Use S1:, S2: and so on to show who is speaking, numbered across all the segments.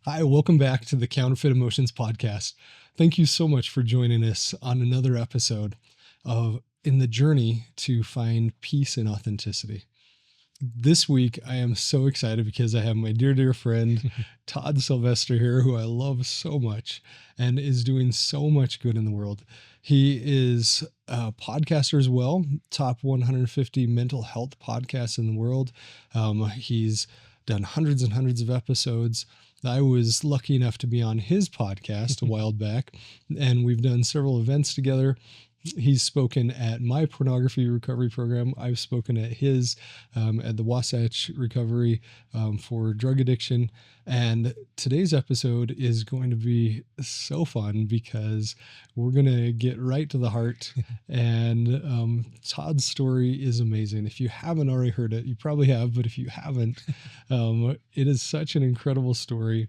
S1: Hi, welcome back to the Counterfeit Emotions podcast. Thank you so much for joining us on another episode of In the Journey to Find Peace and Authenticity. This week, I am so excited because I have my dear friend, Todd Sylvester here, who I love so much and is doing so much good in the world. He is a podcaster as well, top 150 mental health podcasts in the world. He's done hundreds and hundreds of episodes. I was lucky enough to be on his podcast a while back, and we've done several events together. He's spoken at my pornography recovery program. I've spoken at his, at the Wasatch Recovery for drug addiction. And today's episode is going to be so fun because we're going to get right to the heart. And Todd's story is amazing. If you haven't already heard it, you probably have, but if you haven't, it is such an incredible story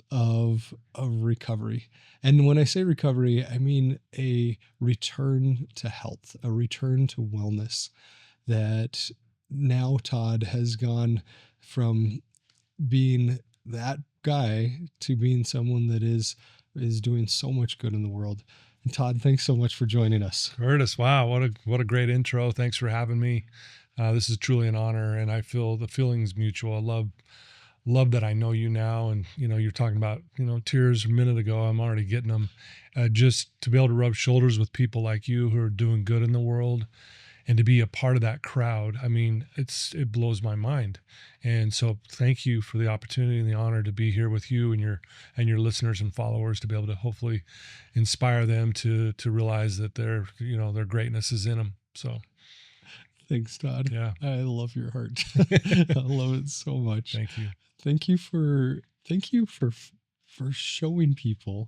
S1: of recovery. And when I say recovery, I mean a return to health, a return to wellness, that now Todd has gone from being that guy to being someone that is doing so much good in the world. And Todd, thanks so much for joining us.
S2: Curtis, wow, what a great intro. Thanks for having me. This is truly an honor, and I feel the feeling's mutual. I love that I know you now, and you're talking about tears a minute ago. I'm already getting them. Just to be able to rub shoulders with people like you who are doing good in the world, and to be a part of that crowd. I mean, it blows my mind. And so thank you for the opportunity and the honor to be here with you and your listeners and followers, to be able to hopefully inspire them to realize that their greatness is in them. So
S1: thanks, Todd.
S2: Yeah,
S1: I love your heart. I love it so much.
S2: thank you.
S1: Thank you for showing people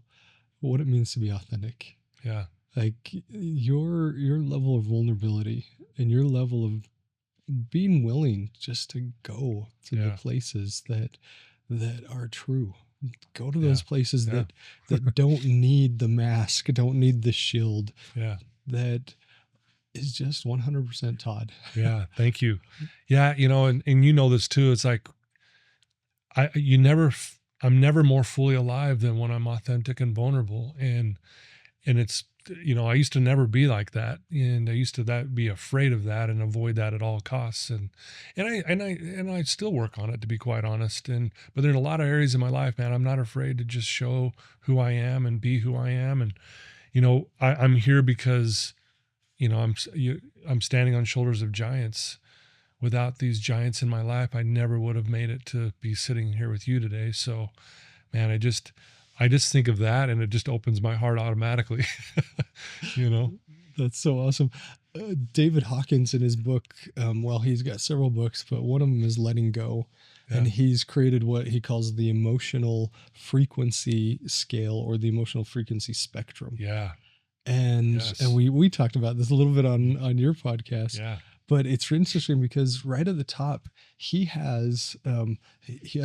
S1: what it means to be authentic.
S2: Yeah.
S1: Like your level of vulnerability and your level of being willing just to go to the places that are true. Go to those places that don't need the mask, don't need the shield.
S2: Yeah.
S1: That is just 100% Todd.
S2: Yeah. Thank you. Yeah. And this too. It's like, I'm never more fully alive than when I'm authentic and vulnerable. And it's, I used to never be like that. And I used to be afraid of that and avoid that at all costs. And I still work on it, to be quite honest. But there's a lot of areas in my life, man, I'm not afraid to just show who I am and be who I am. And, I'm here because, I'm standing on shoulders of giants. Without these giants in my life, I never would have made it to be sitting here with you today. So, man, I just think of that, and it just opens my heart automatically.
S1: That's so awesome. David Hawkins, in his book, he's got several books, but one of them is Letting Go. Yeah. And he's created what he calls the emotional frequency scale, or the emotional frequency spectrum.
S2: Yeah.
S1: And we talked about this a little bit on your podcast.
S2: Yeah.
S1: But it's interesting because right at the top, he has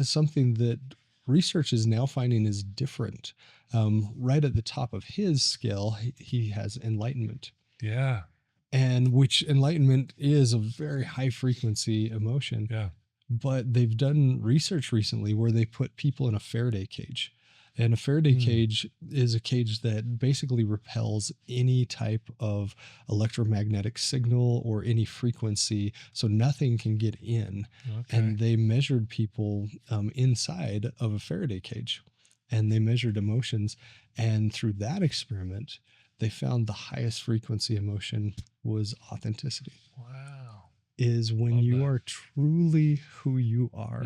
S1: something that research is now finding is different. Right at the top of his scale, he has enlightenment.
S2: Yeah.
S1: And which enlightenment is a very high frequency emotion.
S2: Yeah.
S1: But they've done research recently where they put people in a Faraday cage. And a Faraday cage is a cage that basically repels any type of electromagnetic signal or any frequency, so nothing can get in. Okay. And they measured people inside of a Faraday cage, and they measured emotions. And through that experiment, they found the highest frequency emotion was authenticity.
S2: Wow.
S1: Is when you are truly who you are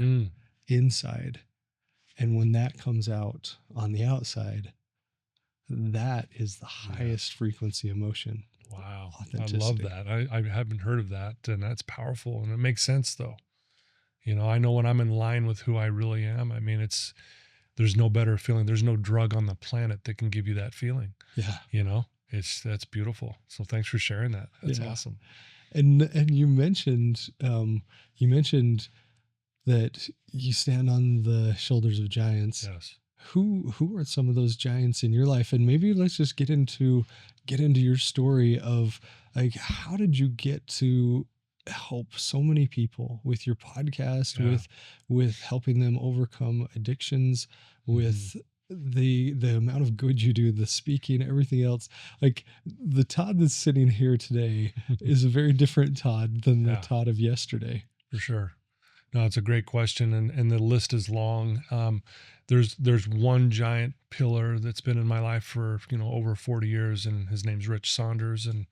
S1: inside. And when that comes out on the outside, that is the highest frequency emotion.
S2: Wow. I love that. I haven't heard of that, and that's powerful. And it makes sense, though. I know when I'm in line with who I really am, I mean, there's no better feeling. There's no drug on the planet that can give you that feeling.
S1: Yeah.
S2: That's beautiful. So thanks for sharing that. That's awesome.
S1: And you mentioned that you stand on the shoulders of giants.
S2: Yes.
S1: Who are some of those giants in your life? And maybe let's just get into your story of, like, how did you get to help so many people with your podcast,
S2: Yeah.
S1: with helping them overcome addictions,
S2: Mhm.
S1: with the amount of good you do, the speaking, everything else. Like, the Todd that's sitting here today is a very different Todd than the
S2: Yeah,
S1: Todd of yesterday.
S2: for sure. No, it's a great question, and the list is long. There's one giant pillar that's been in my life for over 40 years, and his name's Rich Saunders, and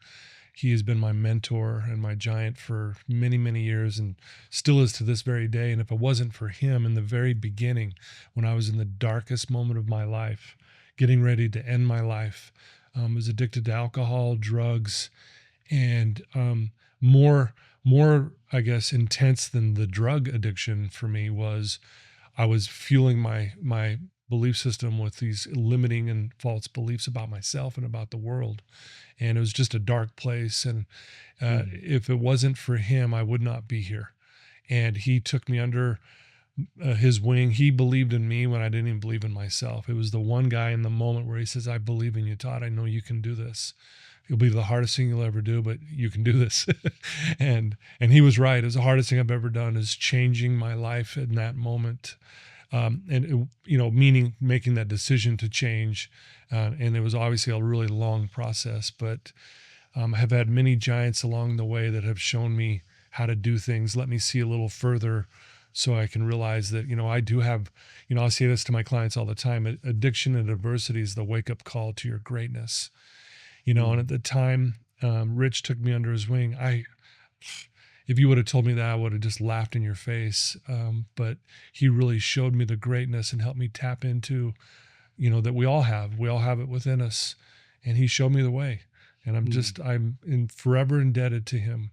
S2: he has been my mentor and my giant for many, many years, and still is to this very day. And if it wasn't for him in the very beginning, when I was in the darkest moment of my life, getting ready to end my life, was addicted to alcohol, drugs, and more I guess intense than the drug addiction for me was I was fueling my belief system with these limiting and false beliefs about myself and about the world, and it was just a dark place. And
S1: Mm.
S2: if it wasn't for him, I would not be here. And he took me under his wing. He believed in me when I didn't even believe in myself. It was the one guy in the moment where he says, "I believe in you, Todd. I know you can do this. It'll be the hardest thing you'll ever do, but you can do this." And he was right. It was the hardest thing I've ever done, is changing my life in that moment. And it, meaning making that decision to change. And it was obviously a really long process, but I have had many giants along the way that have shown me how to do things, let me see a little further, so I can realize that, I do have, I say this to my clients all the time: addiction and adversity is the wake up call to your greatness. And
S1: Mm.
S2: at the time, Rich took me under his wing. If you would have told me that, I would have just laughed in your face. But he really showed me the greatness and helped me tap into, that we all have it within us. And he showed me the way. And
S1: Mm.
S2: I'm forever indebted to him.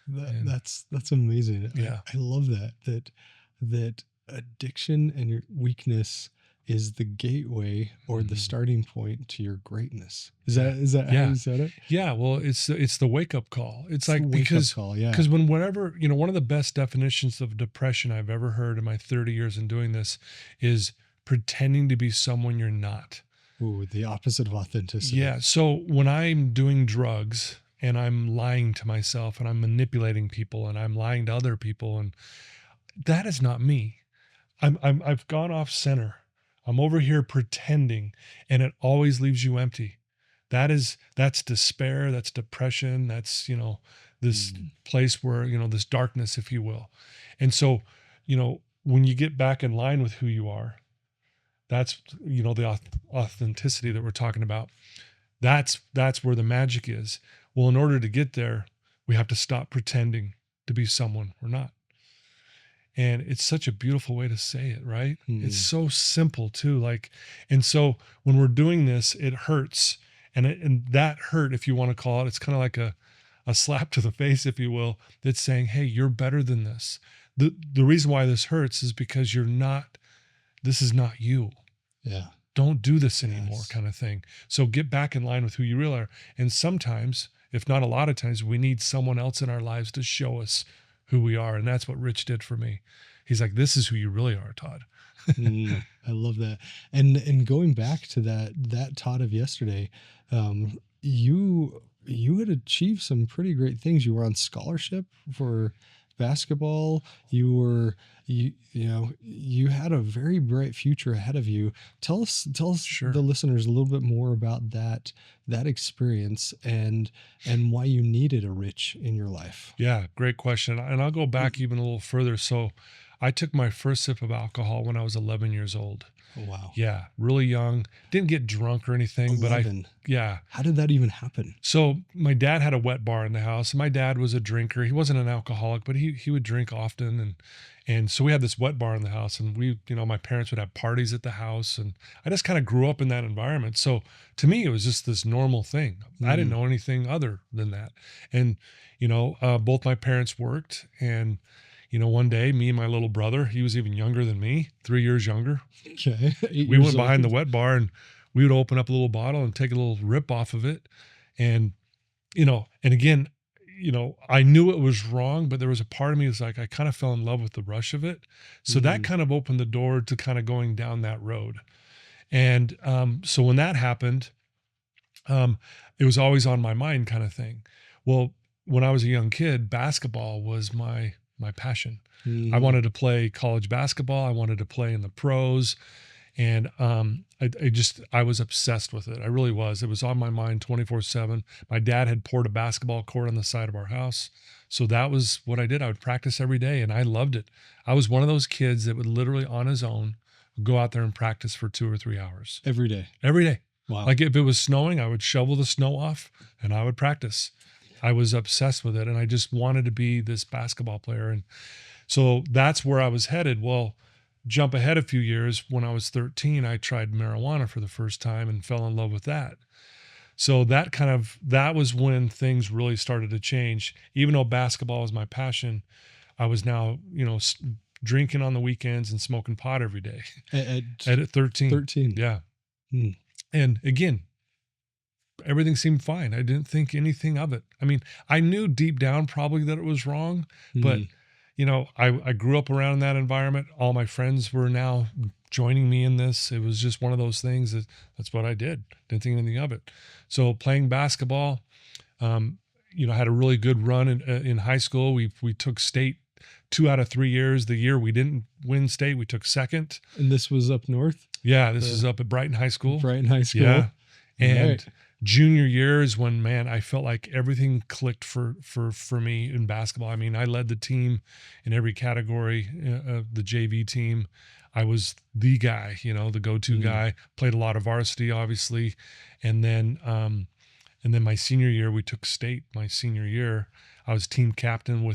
S2: And
S1: That's amazing.
S2: yeah,
S1: I love that addiction and your weakness is the gateway or the
S2: mhm.
S1: starting point to your greatness.
S2: Yeah,
S1: Is that how
S2: yeah,
S1: you said it?
S2: yeah. Well, it's the wake up call. It's
S1: It's the
S2: like,
S1: wake up
S2: because
S1: call. Yeah.
S2: because when whatever one of the best definitions of depression I've ever heard in my 30 years in doing this is pretending to be someone you're not.
S1: Ooh, the opposite of authenticity.
S2: Yeah. So when I'm doing drugs and I'm lying to myself and I'm manipulating people and I'm lying to other people, and that is not me. I've gone off center. I'm over here pretending, and it always leaves you empty. That's despair, that's depression, that's, this
S1: Mm.
S2: place where, this darkness, if you will. And so, when you get back in line with who you are, that's, the authenticity that we're talking about. That's where the magic is. Well, in order to get there, we have to stop pretending to be someone we're not. And it's such a beautiful way to say it, right? It's
S1: Mm.
S2: so simple too. Like, and so when we're doing this, it hurts. And that hurt, if you want to call it, it's kind of like a slap to the face, if you will, that's saying, "Hey, you're better than this." The reason why this hurts is because this is not you.
S1: Yeah.
S2: Don't do this anymore,
S1: Yes.
S2: kind of thing. So get back in line with who you really are. And sometimes, if not a lot of times, we need someone else in our lives to show us who we are. And that's what Rich did for me. He's like, "This is who you really are, Todd."
S1: I love that. And going back to that Todd of yesterday, you had achieved some pretty great things. You were on scholarship for basketball. You had a very bright future ahead of you. Tell us
S2: Sure.
S1: the listeners a little bit more about that experience and why you needed a Rich in your life.
S2: Yeah, great question. And I'll go back even a little further. So I took my first sip of alcohol when I was 11 years old.
S1: Oh, wow.
S2: Yeah, really young. Didn't get drunk or anything, but
S1: 11.
S2: yeah.
S1: How did that even happen?
S2: So my dad had a wet bar in the house. And my dad was a drinker. He wasn't an alcoholic, but he would drink often. And so we had this wet bar in the house, and my parents would have parties at the house, and I just kind of grew up in that environment. So to me, it was just this normal thing. I didn't
S1: Mm.
S2: know anything other than that. And, both my parents worked, and, one day, me and my little brother, he was even younger than me, 3 years younger,
S1: Okay. 8
S2: we
S1: years
S2: went behind the
S1: old.
S2: wet bar, and we would open up a little bottle and take a little rip off of it. And, and again, I knew it was wrong, but there was a part of me that's like, I kind of fell in love with the rush of it. So that
S1: Mm.
S2: kind of opened the door to kind of going down that road. And so when that happened, it was always on my mind, kind of thing. Well, when I was a young kid, basketball was my passion. I
S1: Mm.
S2: wanted to play college basketball. I wanted to play in the pros. And I was obsessed with it. I really was. It was on my mind 24/7. My dad had poured a basketball court on the side of our house. So that was what I did. I would practice every day and I loved it. I was one of those kids that would literally on his own go out there and practice for 2 or 3 hours
S1: Every day.
S2: every day.
S1: Wow.
S2: Like if it was snowing, I would shovel the snow off and I would practice. I was obsessed with it and I just wanted to be this basketball player. And so that's where I was headed. Well, jump ahead a few years. When I was 13, I tried marijuana for the first time and fell in love with that. So that was when things really started to change. Even though basketball was my passion, I was now, drinking on the weekends and smoking pot every day at 13.
S1: 13.
S2: Yeah.
S1: Hmm.
S2: And again, everything seemed fine. I didn't think anything of it. I mean, I knew deep down probably that it was wrong, but I grew up around that environment. All my friends were now joining me in this. It was just one of those things that's what I did. Didn't think anything of it. So playing basketball, had a really good run in high school. We took state 2 out of 3 years. The year we didn't win state, we took second.
S1: And this was up north?
S2: Yeah, this is up at Brighton High School.
S1: Brighton High School.
S2: Yeah. And
S1: right.
S2: Junior year is when, man, I felt like everything clicked for me in basketball. I mean, I led the team in every category of the JV team. I was the guy, the go-to guy. Played a lot of varsity, obviously, and then my senior year, we took state. My senior year, I was team captain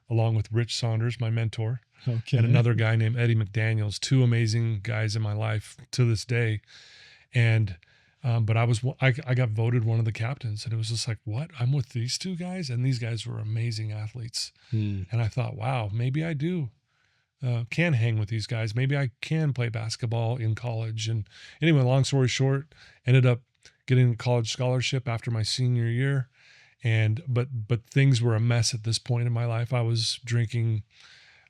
S2: along with Rich Saunders, my mentor,
S1: Okay.
S2: and another guy named Eddie McDaniels. 2 amazing guys in my life to this day, and. But I got voted one of the captains, and it was just like, what? I'm with these 2 guys, and these guys were amazing athletes. And I thought, wow, maybe I do can hang with these guys. Maybe I can play basketball in college. And anyway, long story short, ended up getting a college scholarship after my senior year. But things were a mess at this point in my life. I was drinking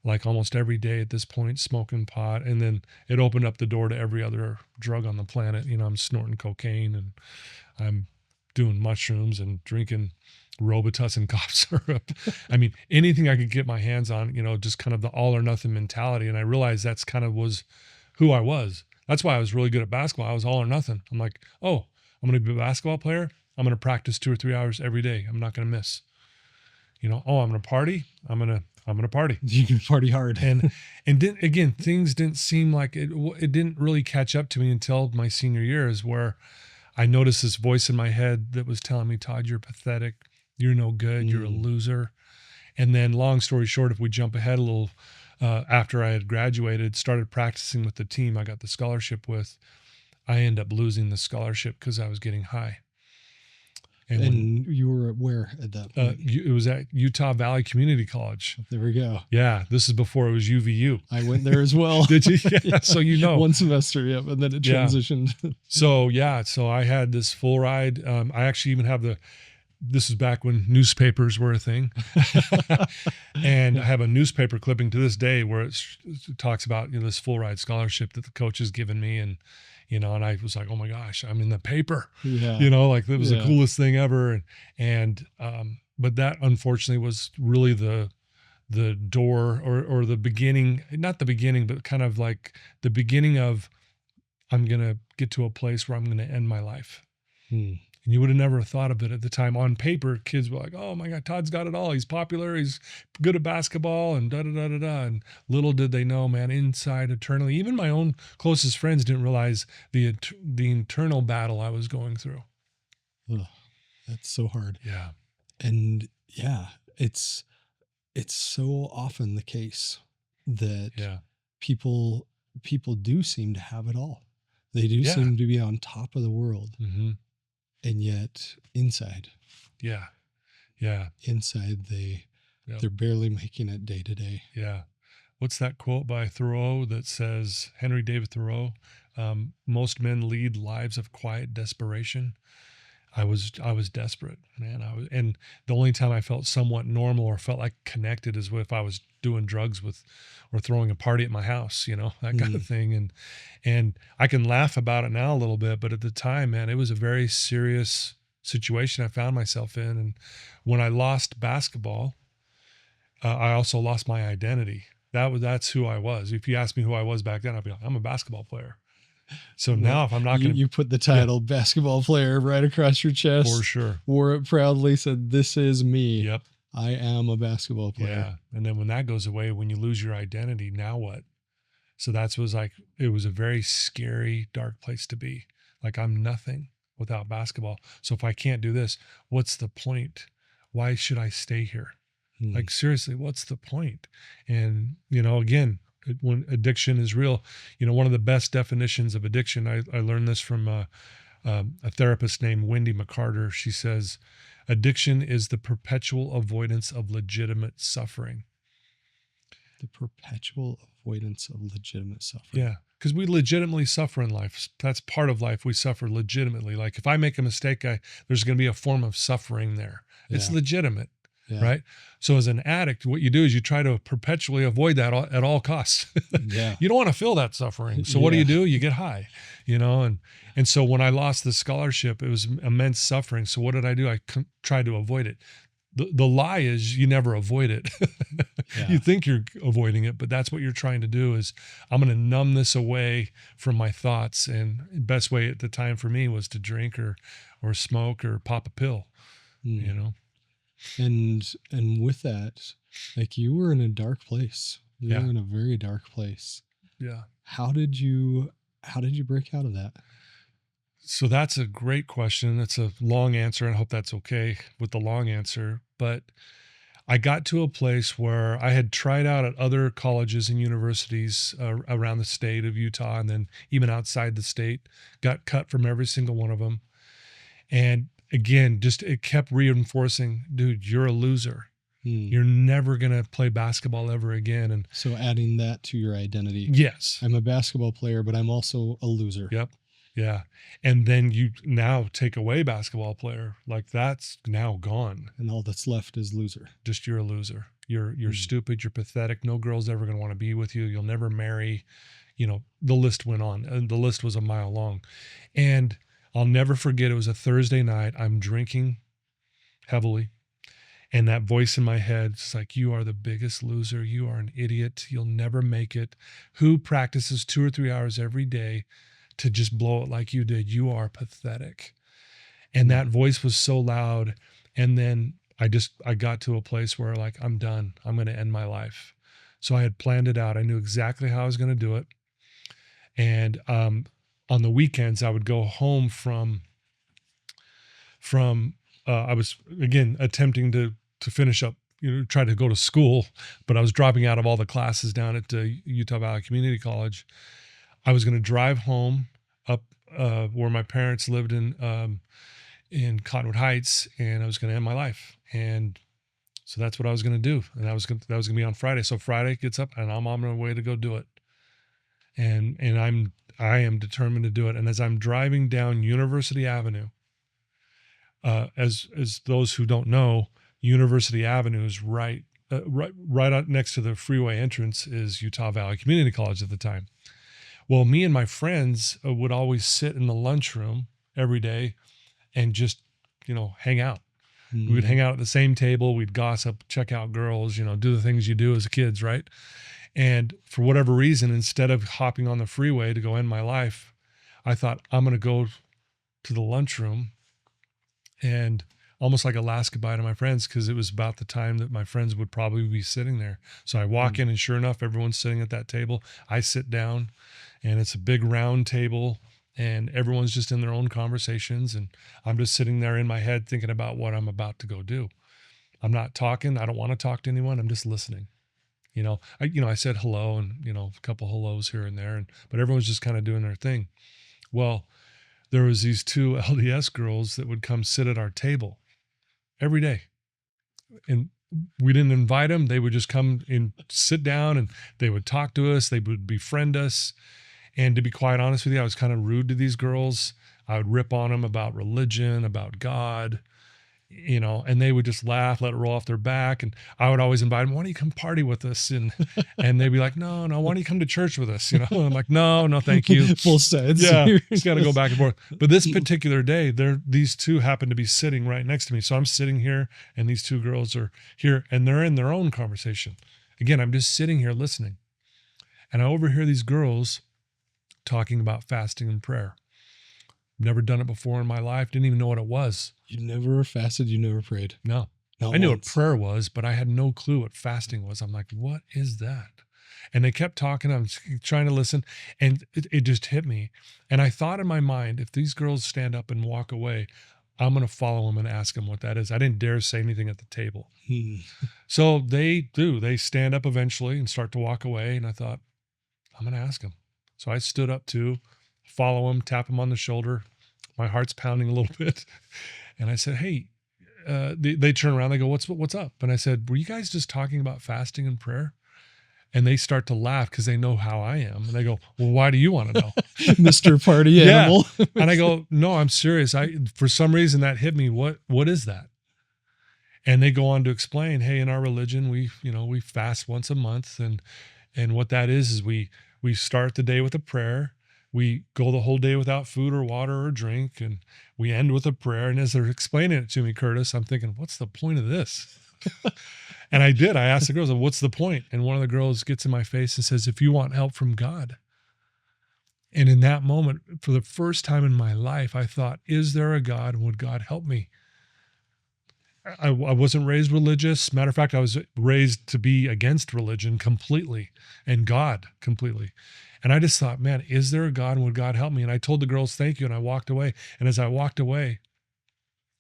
S2: like almost every day at this point, smoking pot. And then it opened up the door to every other drug on the planet. I'm snorting cocaine and I'm doing mushrooms and drinking Robitussin cough syrup. I mean, anything I could get my hands on, just kind of the all or nothing mentality. And I realized that's kind of was who I was. That's why I was really good at basketball. I was all or nothing. I'm like, oh, I'm going to be a basketball player. I'm going to practice 2 or 3 hours every day. I'm not going to miss. Oh, I'm going to party. I'm going to party.
S1: You can party hard.
S2: and then again, things didn't seem like it didn't really catch up to me until my senior years, where I noticed this voice in my head that was telling me, Todd, you're pathetic. You're no good. You're a loser. And then long story short, if we jump ahead a little, after I had graduated, started practicing with the team I got the scholarship with, I ended up losing the scholarship because I was getting high.
S1: And you were where at that point?
S2: It was at Utah Valley Community College.
S1: There we go.
S2: Yeah, this is before it was UVU.
S1: I went there as well.
S2: Did you? Yeah, so
S1: 1 semester, yep, and then it transitioned.
S2: So I had this full ride. I actually even have this is back when newspapers were a thing. And I have a newspaper clipping to this day where it talks about this full ride scholarship that the coach has given me. And and I was like, oh my gosh, I'm in the paper.
S1: Yeah.
S2: Like it was the coolest thing ever. But that unfortunately was really the door or the beginning, not the beginning, but kind of like the beginning of, I'm going to get to a place where I'm going to end my life. And you would have never thought of it at the time. On paper, kids were like, oh my God, Todd's got it all. He's popular. He's good at basketball and da-da-da-da-da. And little did they know, man, inside eternally, even my own closest friends didn't realize the internal battle I was going through.
S1: Ugh, that's so hard.
S2: Yeah.
S1: And yeah, it's so often the case that people do seem to have it all. They do seem to be on top of the world. Mm-hmm. And yet inside, inside they're barely making it day to day.
S2: Yeah. What's that quote by Thoreau that says, Henry David Thoreau, most men lead lives of quiet desperation. I was desperate, man. And the only time I felt somewhat normal or felt like connected is if I was doing drugs or throwing a party at my house, that kind of thing. And I can laugh about it now a little bit, but at the time, man, it was a very serious situation I found myself in. And when I lost basketball, I also lost my identity. That's who I was. If you asked me who I was back then, I'd be like, I'm a basketball player. So now if I'm not going to,
S1: you put the title basketball player right across your chest,
S2: for sure,
S1: wore it proudly, said, "This is me.
S2: Yep.
S1: I am a basketball player."
S2: Yeah. And then when that goes away, when you lose your identity, now what? So it was a very scary, dark place to be. Like, I'm nothing without basketball. So if I can't do this, what's the point? Why should I stay here? Like, seriously, what's the point? And, again, when addiction is real, one of the best definitions of addiction, I learned this from a therapist named Wendy McCarter. She says, addiction is the perpetual avoidance of legitimate suffering.
S1: The perpetual avoidance of legitimate suffering.
S2: Yeah, because we legitimately suffer in life. That's part of life. We suffer legitimately. Like, if I make a mistake, there's going to be a form of suffering there. It's legitimate. Yeah. Right. So as an addict, what you do is you try to perpetually avoid that at all costs.
S1: Yeah.
S2: You don't want to feel that suffering. So what do? You get high, and so when I lost the scholarship, it was immense suffering. So what did I do? I tried to avoid it. The lie is you never avoid it. You think you're avoiding it, but that's what you're trying to do is I'm going to numb this away from my thoughts. And the best way at the time for me was to drink or smoke or pop a pill,
S1: And with that, like, you were in a dark place. You were in a very dark place.
S2: Yeah.
S1: How did you break out of that?
S2: So that's a great question. That's a long answer, and I hope that's okay with the long answer. But I got to a place where I had tried out at other colleges and universities around the state of Utah, and then even outside the state, got cut from every single one of them. And again, it kept reinforcing, dude, you're a loser. You're never going to play basketball ever again. And
S1: so adding that to your identity.
S2: Yes.
S1: I'm a basketball player, but I'm also a loser.
S2: Yep. Yeah. And then you now take away basketball player, like that's now gone.
S1: And all that's left is loser.
S2: Just you're a loser. You're stupid. You're pathetic. No girl's ever going to want to be with you. You'll never marry. The list went on, and the list was a mile long. And I'll never forget, it was a Thursday night. I'm drinking heavily. And that voice in my head, it's like, you are the biggest loser. You are an idiot. You'll never make it. Who practices 2 or 3 hours every day to just blow it like you did? You are pathetic. And that voice was so loud. And then I got to a place where, like, I'm done. I'm going to end my life. So I had planned it out. I knew exactly how I was going to do it. And on the weekends, I would go home from I was, again, attempting to finish up, try to go to school, but I was dropping out of all the classes down at Utah Valley Community College. I was going to drive home up where my parents lived in Cottonwood Heights, and I was going to end my life. And so that's what I was going to do. And that was going to be on Friday. So Friday gets up, and I'm on my way to go do it. And I am determined to do it. And as I'm driving down University Avenue, as those who don't know, University Avenue is right out next to the freeway entrance is Utah Valley Community College at the time. Well, me and my friends would always sit in the lunchroom every day and just, hang out. We would hang out at the same table. We'd gossip, check out girls, do the things you do as kids, right? And for whatever reason, instead of hopping on the freeway to go end my life, I thought, I'm going to go to the lunchroom and almost like a last goodbye to my friends, because it was about the time that my friends would probably be sitting there. So I walk in, and sure enough, everyone's sitting at that table. I sit down, and it's a big round table, and everyone's just in their own conversations, and I'm just sitting there in my head thinking about what I'm about to go do. I'm not talking. I don't want to talk to anyone. I'm just listening. I said hello and, a couple hellos here and there, but everyone's just kind of doing their thing. Well, there was these 2 LDS girls that would come sit at our table every day. And we didn't invite them. They would just come and sit down, and they would talk to us. They would befriend us. And to be quite honest with you, I was kind of rude to these girls. I would rip on them about religion, about God. and they would just laugh, let it roll off their back. And I would always invite them, why don't you come party with us? And they'd be like, no, why don't you come to church with us? And I'm like, no, thank you.
S1: Full sides.
S2: Yeah, it's got to go back and forth. But this particular day, these two happened to be sitting right next to me. So I'm sitting here and these two girls are here and they're in their own conversation. Again, I'm just sitting here listening. And I overhear these girls talking about fasting and prayer. Never done it before in my life. Didn't even know what it was.
S1: You never fasted. You never prayed.
S2: No.
S1: Not
S2: I knew what
S1: once.
S2: prayer was, but I had no clue what fasting was. I'm like, what is that? And they kept talking. I'm trying to listen. And it just hit me. And I thought in my mind, if these girls stand up and walk away, I'm going to follow them and ask them what that is. I didn't dare say anything at the table. So they do. They stand up eventually and start to walk away. And I thought, I'm going to ask them. So I stood up too, follow them, tap them on the shoulder. My heart's pounding a little bit. And I said, hey, they turn around. They go, what's up? And I said, were you guys just talking about fasting and prayer? And they start to laugh because they know how I am. And they go, well, why do you want to know?
S1: Mr. Party Animal.
S2: And I go, no, I'm serious. For some reason that hit me. What is that? And they go on to explain, hey, in our religion, we fast once a month. And what that is we start the day with a prayer. We go the whole day without food or water or drink, and we end with a prayer. And as they're explaining it to me, Curtis, I'm thinking, what's the point of this? And I did. I asked the girls, what's the point? And one of the girls gets in my face and says, if you want help from God. And in that moment, for the first time in my life, I thought, is there a God? Would God help me? I wasn't raised religious. Matter of fact, I was raised to be against religion completely and God completely. And I just thought, man, is there a God and would God help me? And I told the girls, thank you. And I walked away. And as I walked away,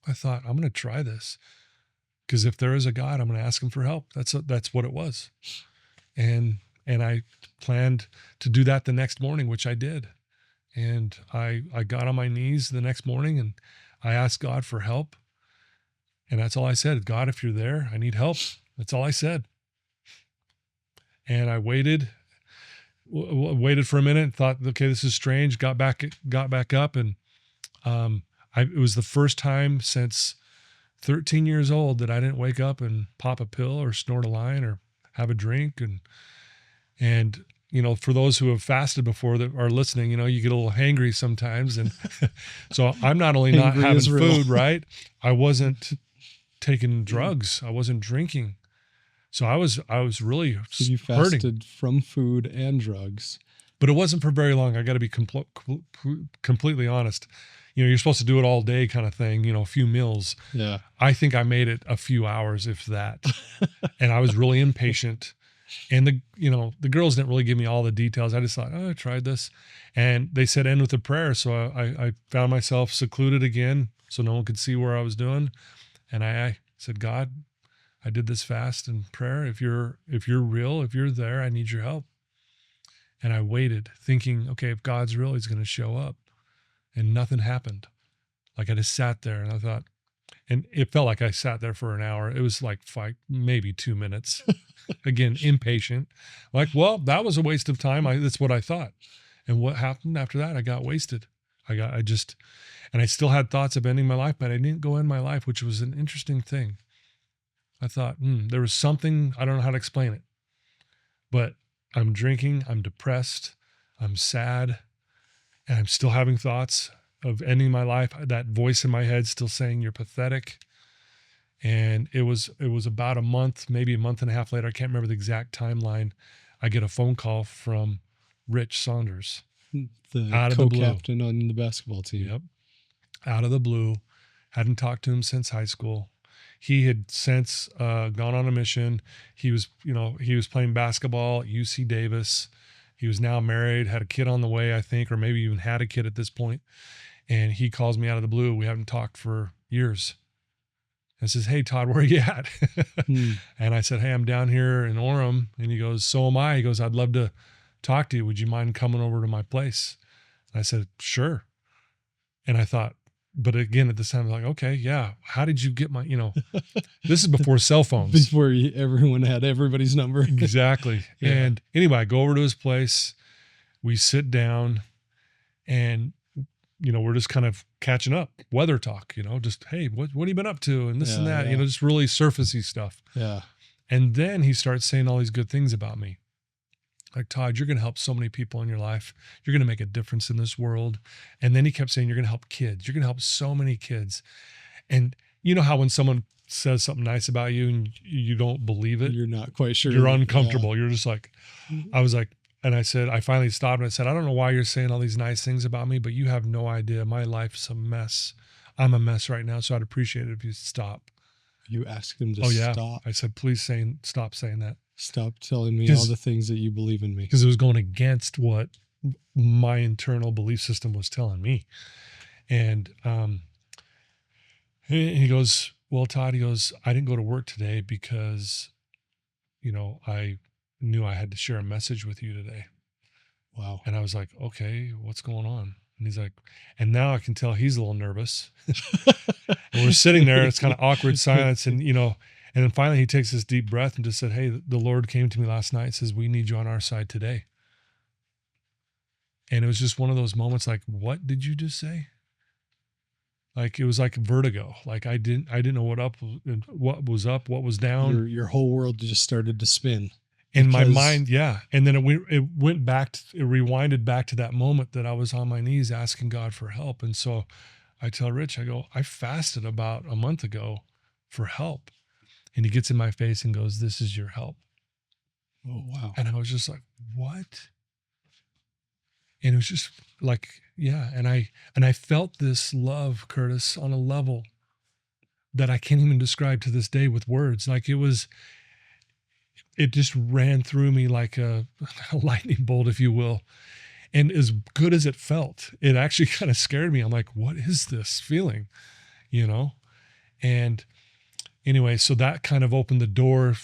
S2: I thought, I'm going to try this. Because if there is a God, I'm going to ask him for help. That's what it was. And I planned to do that the next morning, which I did. And I got on my knees the next morning and I asked God for help. And that's all I said. God, if you're there, I need help. That's all I said. And I waited for a minute and thought, okay, this is strange. Got back up. And it was the first time since 13 years old that I didn't wake up and pop a pill or snort a line or have a drink. And for those who have fasted before that are listening, you get a little hangry sometimes. And so I'm not only not having food, right? I wasn't taking drugs. I wasn't drinking. So I was really
S1: so you
S2: hurting.
S1: fasted from food and drugs.
S2: But it wasn't for very long. I got to be completely honest. You're supposed to do it all day kind of thing, a few meals.
S1: Yeah.
S2: I think I made it a few hours, if that. And I was really impatient. And the girls didn't really give me all the details. I just thought, I tried this. And they said end with a prayer. So I found myself secluded again so no one could see where I was doing. And I said, God, I did this fast and prayer. If you're real, if you're there, I need your help. And I waited thinking, okay, if God's real, he's going to show up. And nothing happened. Like I just sat there and I thought, and it felt like I sat there for an hour. It was like maybe 2 minutes. Again, impatient. Like, well, that was a waste of time. That's what I thought. And what happened after that? I got wasted. And I still had thoughts of ending my life, but I didn't go end my life, which was an interesting thing. I thought, there was something, I don't know how to explain it, but I'm drinking, I'm depressed, I'm sad, and I'm still having thoughts of ending my life. That voice in my head still saying, you're pathetic. And it was about a month, maybe a month and a half later, I can't remember the exact timeline, I get a phone call from Rich Saunders.
S1: The
S2: out of the blue.
S1: Co-captain on the basketball team.
S2: Yep. Out of the blue. Hadn't talked to him since high school. He had since gone on a mission. He was playing basketball at UC Davis. He was now married, had a kid on the way, I think, or maybe even had a kid at this point. And he calls me out of the blue. We haven't talked for years. And says, hey, Todd, where are you at? And I said, hey, I'm down here in Orem. And he goes, so am I. He goes, I'd love to talk to you. Would you mind coming over to my place? And I said, sure. And I thought, but again, at this time, I was like, okay, yeah. How did you get my, this is before cell phones.
S1: Before everyone had everybody's number.
S2: Exactly. Yeah. And anyway, I go over to his place. We sit down and we're just kind of catching up, weather talk, just, hey, what have you been up to? And this and that,
S1: Yeah.
S2: just really surfacey stuff.
S1: Yeah.
S2: And then he starts saying all these good things about me. Like, Todd, you're going to help so many people in your life. You're going to make a difference in this world. And then he kept saying, you're going to help kids. You're going to help so many kids. And you know how when someone says something nice about you and you don't believe it,
S1: You're not quite sure.
S2: you're uncomfortable. You're just like, I was like, and I said, I finally stopped and I said, I don't know why you're saying all these nice things about me, but you have no idea. My life's a mess. I'm a mess right now. So I'd appreciate it if you stop.
S1: You asked him to stop.
S2: I said, please stop saying that.
S1: Stop telling me all the things that you believe in me.
S2: Because it was going against what my internal belief system was telling me. And he goes, well, Todd, he goes, I didn't go to work today because, I knew I had to share a message with you today.
S1: Wow.
S2: And I was like, okay, what's going on? And he's like, and now I can tell he's a little nervous. And we're sitting there, it's kind of awkward silence. And, and then finally he takes this deep breath and just said, hey, the Lord came to me last night and says, we need you on our side today. And it was just one of those moments like, what did you just say? Like, it was like vertigo. Like I didn't know what was up, what was down.
S1: Your whole world just started to spin.
S2: In my mind, yeah. And then it went back, it rewinded back to that moment that I was on my knees asking God for help. And so I tell Rich, I go, I fasted about a month ago for help. And he gets in my face and goes, this is your help.
S1: Oh, wow.
S2: And I was just like, what? And it was just like, yeah. And I felt this love, Curtis, on a level that I can't even describe to this day with words. Like it just ran through me like a lightning bolt, if you will. And as good as it felt, it actually kind of scared me. I'm like, what is this feeling? And anyway, so that kind of opened the door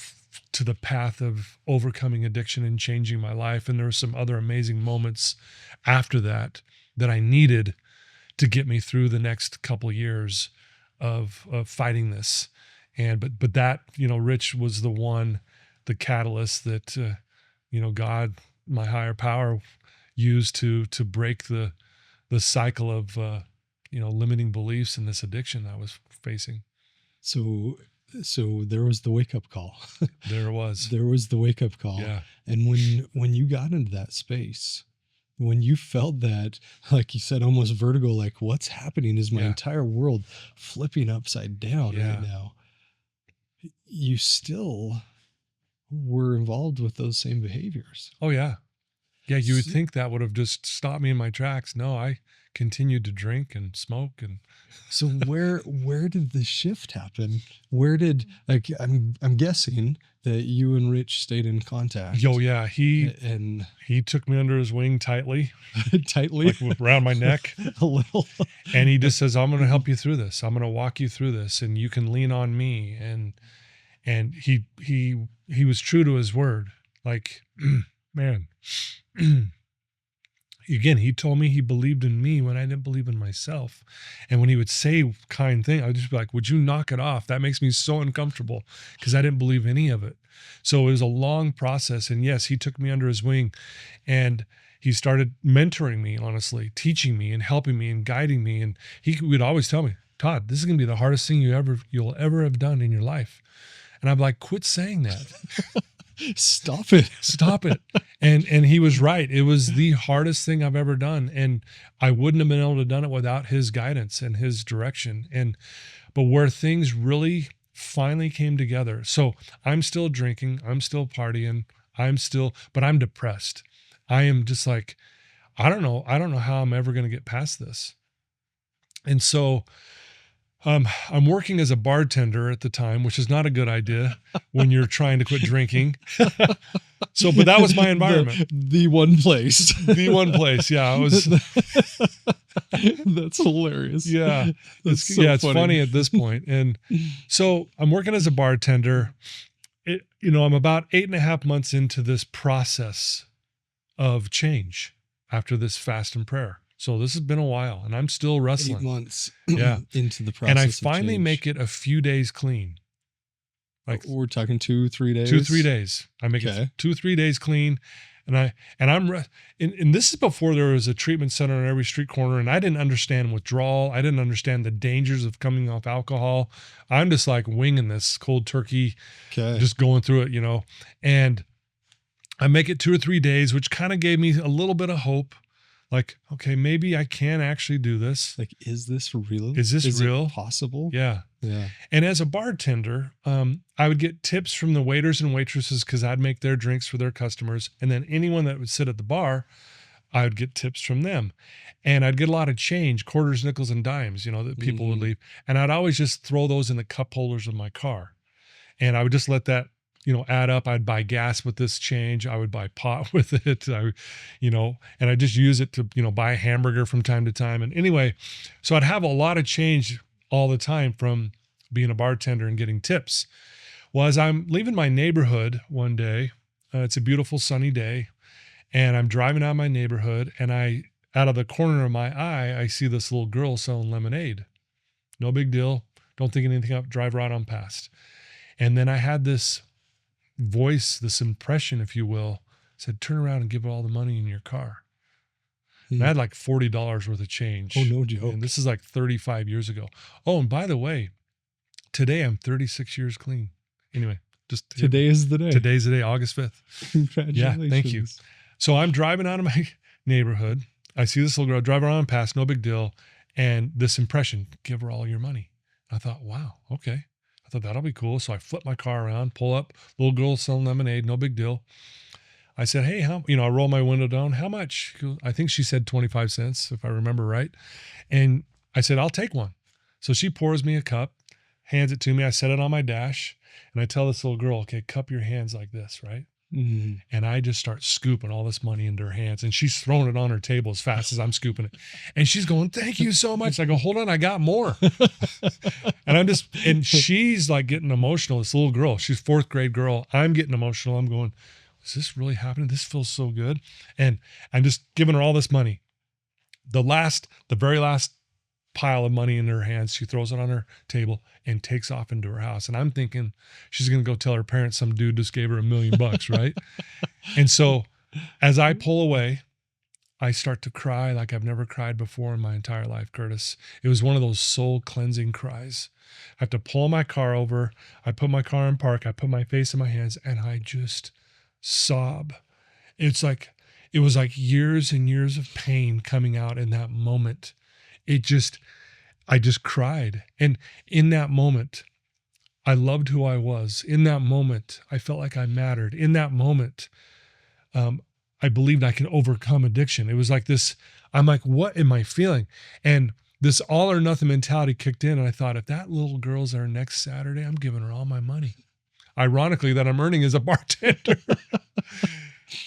S2: to the path of overcoming addiction and changing my life. And there were some other amazing moments after that I needed to get me through the next couple of years of fighting this. And, but that, Rich was the catalyst that, God, my higher power, used to break the cycle of, limiting beliefs and this addiction I was facing.
S1: So there was the wake up call.
S2: There was
S1: the wake up call.
S2: Yeah.
S1: And when you got into that space, when you felt that, like you said, almost vertigo, like what's happening is my entire world flipping upside down right now. You still were involved with those same behaviors.
S2: Oh yeah. Yeah. You would think that would have just stopped me in my tracks. No, I continued to drink and smoke. And
S1: so where did the shift happen? Where did, like, I'm guessing that you and Rich stayed in contact.
S2: Oh yeah. He took me under his wing tightly, like around my neck
S1: a little.
S2: And he just says, I'm going to help you through this. I'm going to walk you through this and you can lean on me. And he was true to his word. Like, man, again, he told me he believed in me when I didn't believe in myself. And when he would say kind things, I would just be like, would you knock it off? That makes me so uncomfortable because I didn't believe any of it. So it was a long process. And yes, he took me under his wing and he started mentoring me, honestly, teaching me and helping me and guiding me. And he would always tell me, Todd, this is going to be the hardest thing you'll ever have done in your life. And I'm like, quit saying that.
S1: Stop it.
S2: Stop it. And he was right. It was the hardest thing I've ever done. And I wouldn't have been able to have done it without his guidance and his direction. But where things really finally came together. So I'm still drinking. I'm still partying. But I'm depressed. I am just like, I don't know how I'm ever going to get past this. And so I'm working as a bartender at the time, which is not a good idea when you're trying to quit drinking. But that was my environment.
S1: The one place.
S2: The one place. Yeah. It was.
S1: That's hilarious.
S2: Yeah.
S1: It's
S2: it's funny at this point. And so I'm working as a bartender. I'm about 8.5 months into this process of change after this fast and prayer. So this has been a while and I'm still wrestling.
S1: 8 months
S2: into
S1: the process.
S2: And I finally make it a few days clean.
S1: Like we're talking 2-3 days?
S2: 2-3 days. I make it 2-3 days clean. And this is before there was a treatment center on every street corner, and I didn't understand withdrawal. I didn't understand the dangers of coming off alcohol. I'm just like winging this cold turkey,
S1: Okay.
S2: just going through it, and I make it 2 or 3 days, which kind of gave me a little bit of hope. Like, okay, maybe I can actually do this.
S1: Like, is this real?
S2: Is this real?
S1: It possible?
S2: Yeah.
S1: Yeah.
S2: And as a bartender, I would get tips from the waiters and waitresses because I'd make their drinks for their customers. And then anyone that would sit at the bar, I would get tips from them. And I'd get a lot of change, quarters, nickels, and dimes, that people would leave. And I'd always just throw those in the cup holders of my car. And I would just let that, add up. I'd buy gas with this change. I would buy pot with it. And I just use it to, buy a hamburger from time to time. And anyway, so I'd have a lot of change all the time from being a bartender and getting tips. Well, as I'm leaving my neighborhood one day, it's a beautiful sunny day, and I'm driving out of my neighborhood, and out of the corner of my eye, I see this little girl selling lemonade. No big deal. Don't think anything up. Drive right on past. And then I had this voice, this impression, if you will, said, turn around and give her all the money in your car. And I had like $40 worth of change.
S1: Oh, no joke.
S2: And this is like 35 years ago. Oh, and by the way, today I'm 36 years clean. Anyway,
S1: today is the day.
S2: Today's the day, August 5th.
S1: Congratulations.
S2: Yeah, thank you. So I'm driving out of my neighborhood. I see this little girl, drive around past, no big deal. And this impression, give her all your money. And I thought, wow, okay. I thought that'll be cool. So I flip my car around, pull up, little girl selling lemonade, no big deal. I said, hey, I roll my window down. How much? I think she said 25 cents, if I remember right. And I said, I'll take one. So she pours me a cup, hands it to me. I set it on my dash, and I tell this little girl, okay, cup your hands like this, right?
S1: Mm.
S2: And I just start scooping all this money into her hands, and she's throwing it on her table as fast as I'm scooping it. And she's going, thank you so much. I go, hold on, I got more. And she's like getting emotional. This little girl, she's 4th grade girl. I'm getting emotional. I'm going, is this really happening? This feels so good. And I'm just giving her all this money. The very last pile of money in her hands, she throws it on her table and takes off into her house. And I'm thinking she's going to go tell her parents some dude just gave her $1 million, right? And so as I pull away, I start to cry like I've never cried before in my entire life, Curtis. It was one of those soul cleansing cries. I have to pull my car over. I put my car in park. I put my face in my hands, and I just sob. It was like years and years of pain coming out in that moment. I just cried. And in that moment, I loved who I was. In that moment, I felt like I mattered. In that moment, I believed I could overcome addiction. It was like this, I'm like, what am I feeling? And this all or nothing mentality kicked in. And I thought, if that little girl's there next Saturday, I'm giving her all my money. Ironically, that I'm earning as a bartender.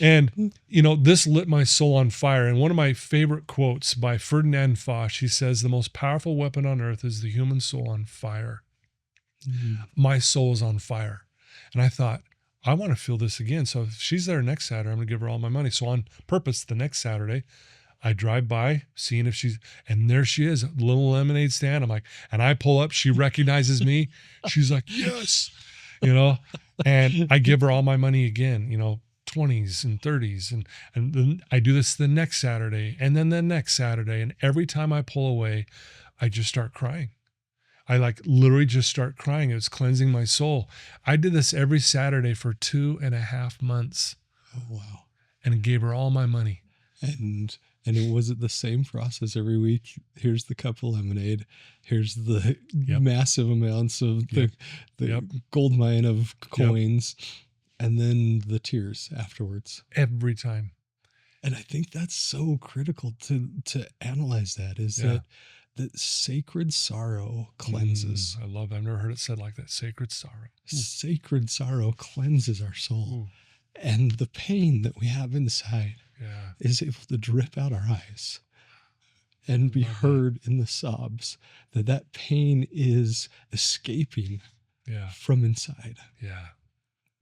S2: And, this lit my soul on fire. And one of my favorite quotes by Ferdinand Foch, he says, the most powerful weapon on earth is the human soul on fire. Mm. My soul is on fire. And I thought, I want to feel this again. So if she's there next Saturday, I'm going to give her all my money. So on purpose, the next Saturday, I drive by, seeing if and there she is, a little lemonade stand. I'm like, and I pull up, she recognizes me. She's like, yes, and I give her all my money again, 20s and 30s. And then I do this the next Saturday, and then the next Saturday. And every time I pull away, I just start crying. I literally just start crying. It was cleansing my soul. I did this every Saturday for 2.5 months.
S1: Oh, wow.
S2: And gave her all my money.
S1: And it was the same process every week. Here's the cup of lemonade. Here's the massive amounts of the gold mine of coins. And then the tears afterwards.
S2: Every time.
S1: And I think that's so critical to analyze that, is that sacred sorrow cleanses.
S2: I love that. I've never heard it said like that. Sacred sorrow.
S1: Sacred sorrow cleanses our soul. And the pain that we have inside is able to drip out our eyes and be heard in the sobs, that pain is escaping from inside.
S2: Yeah.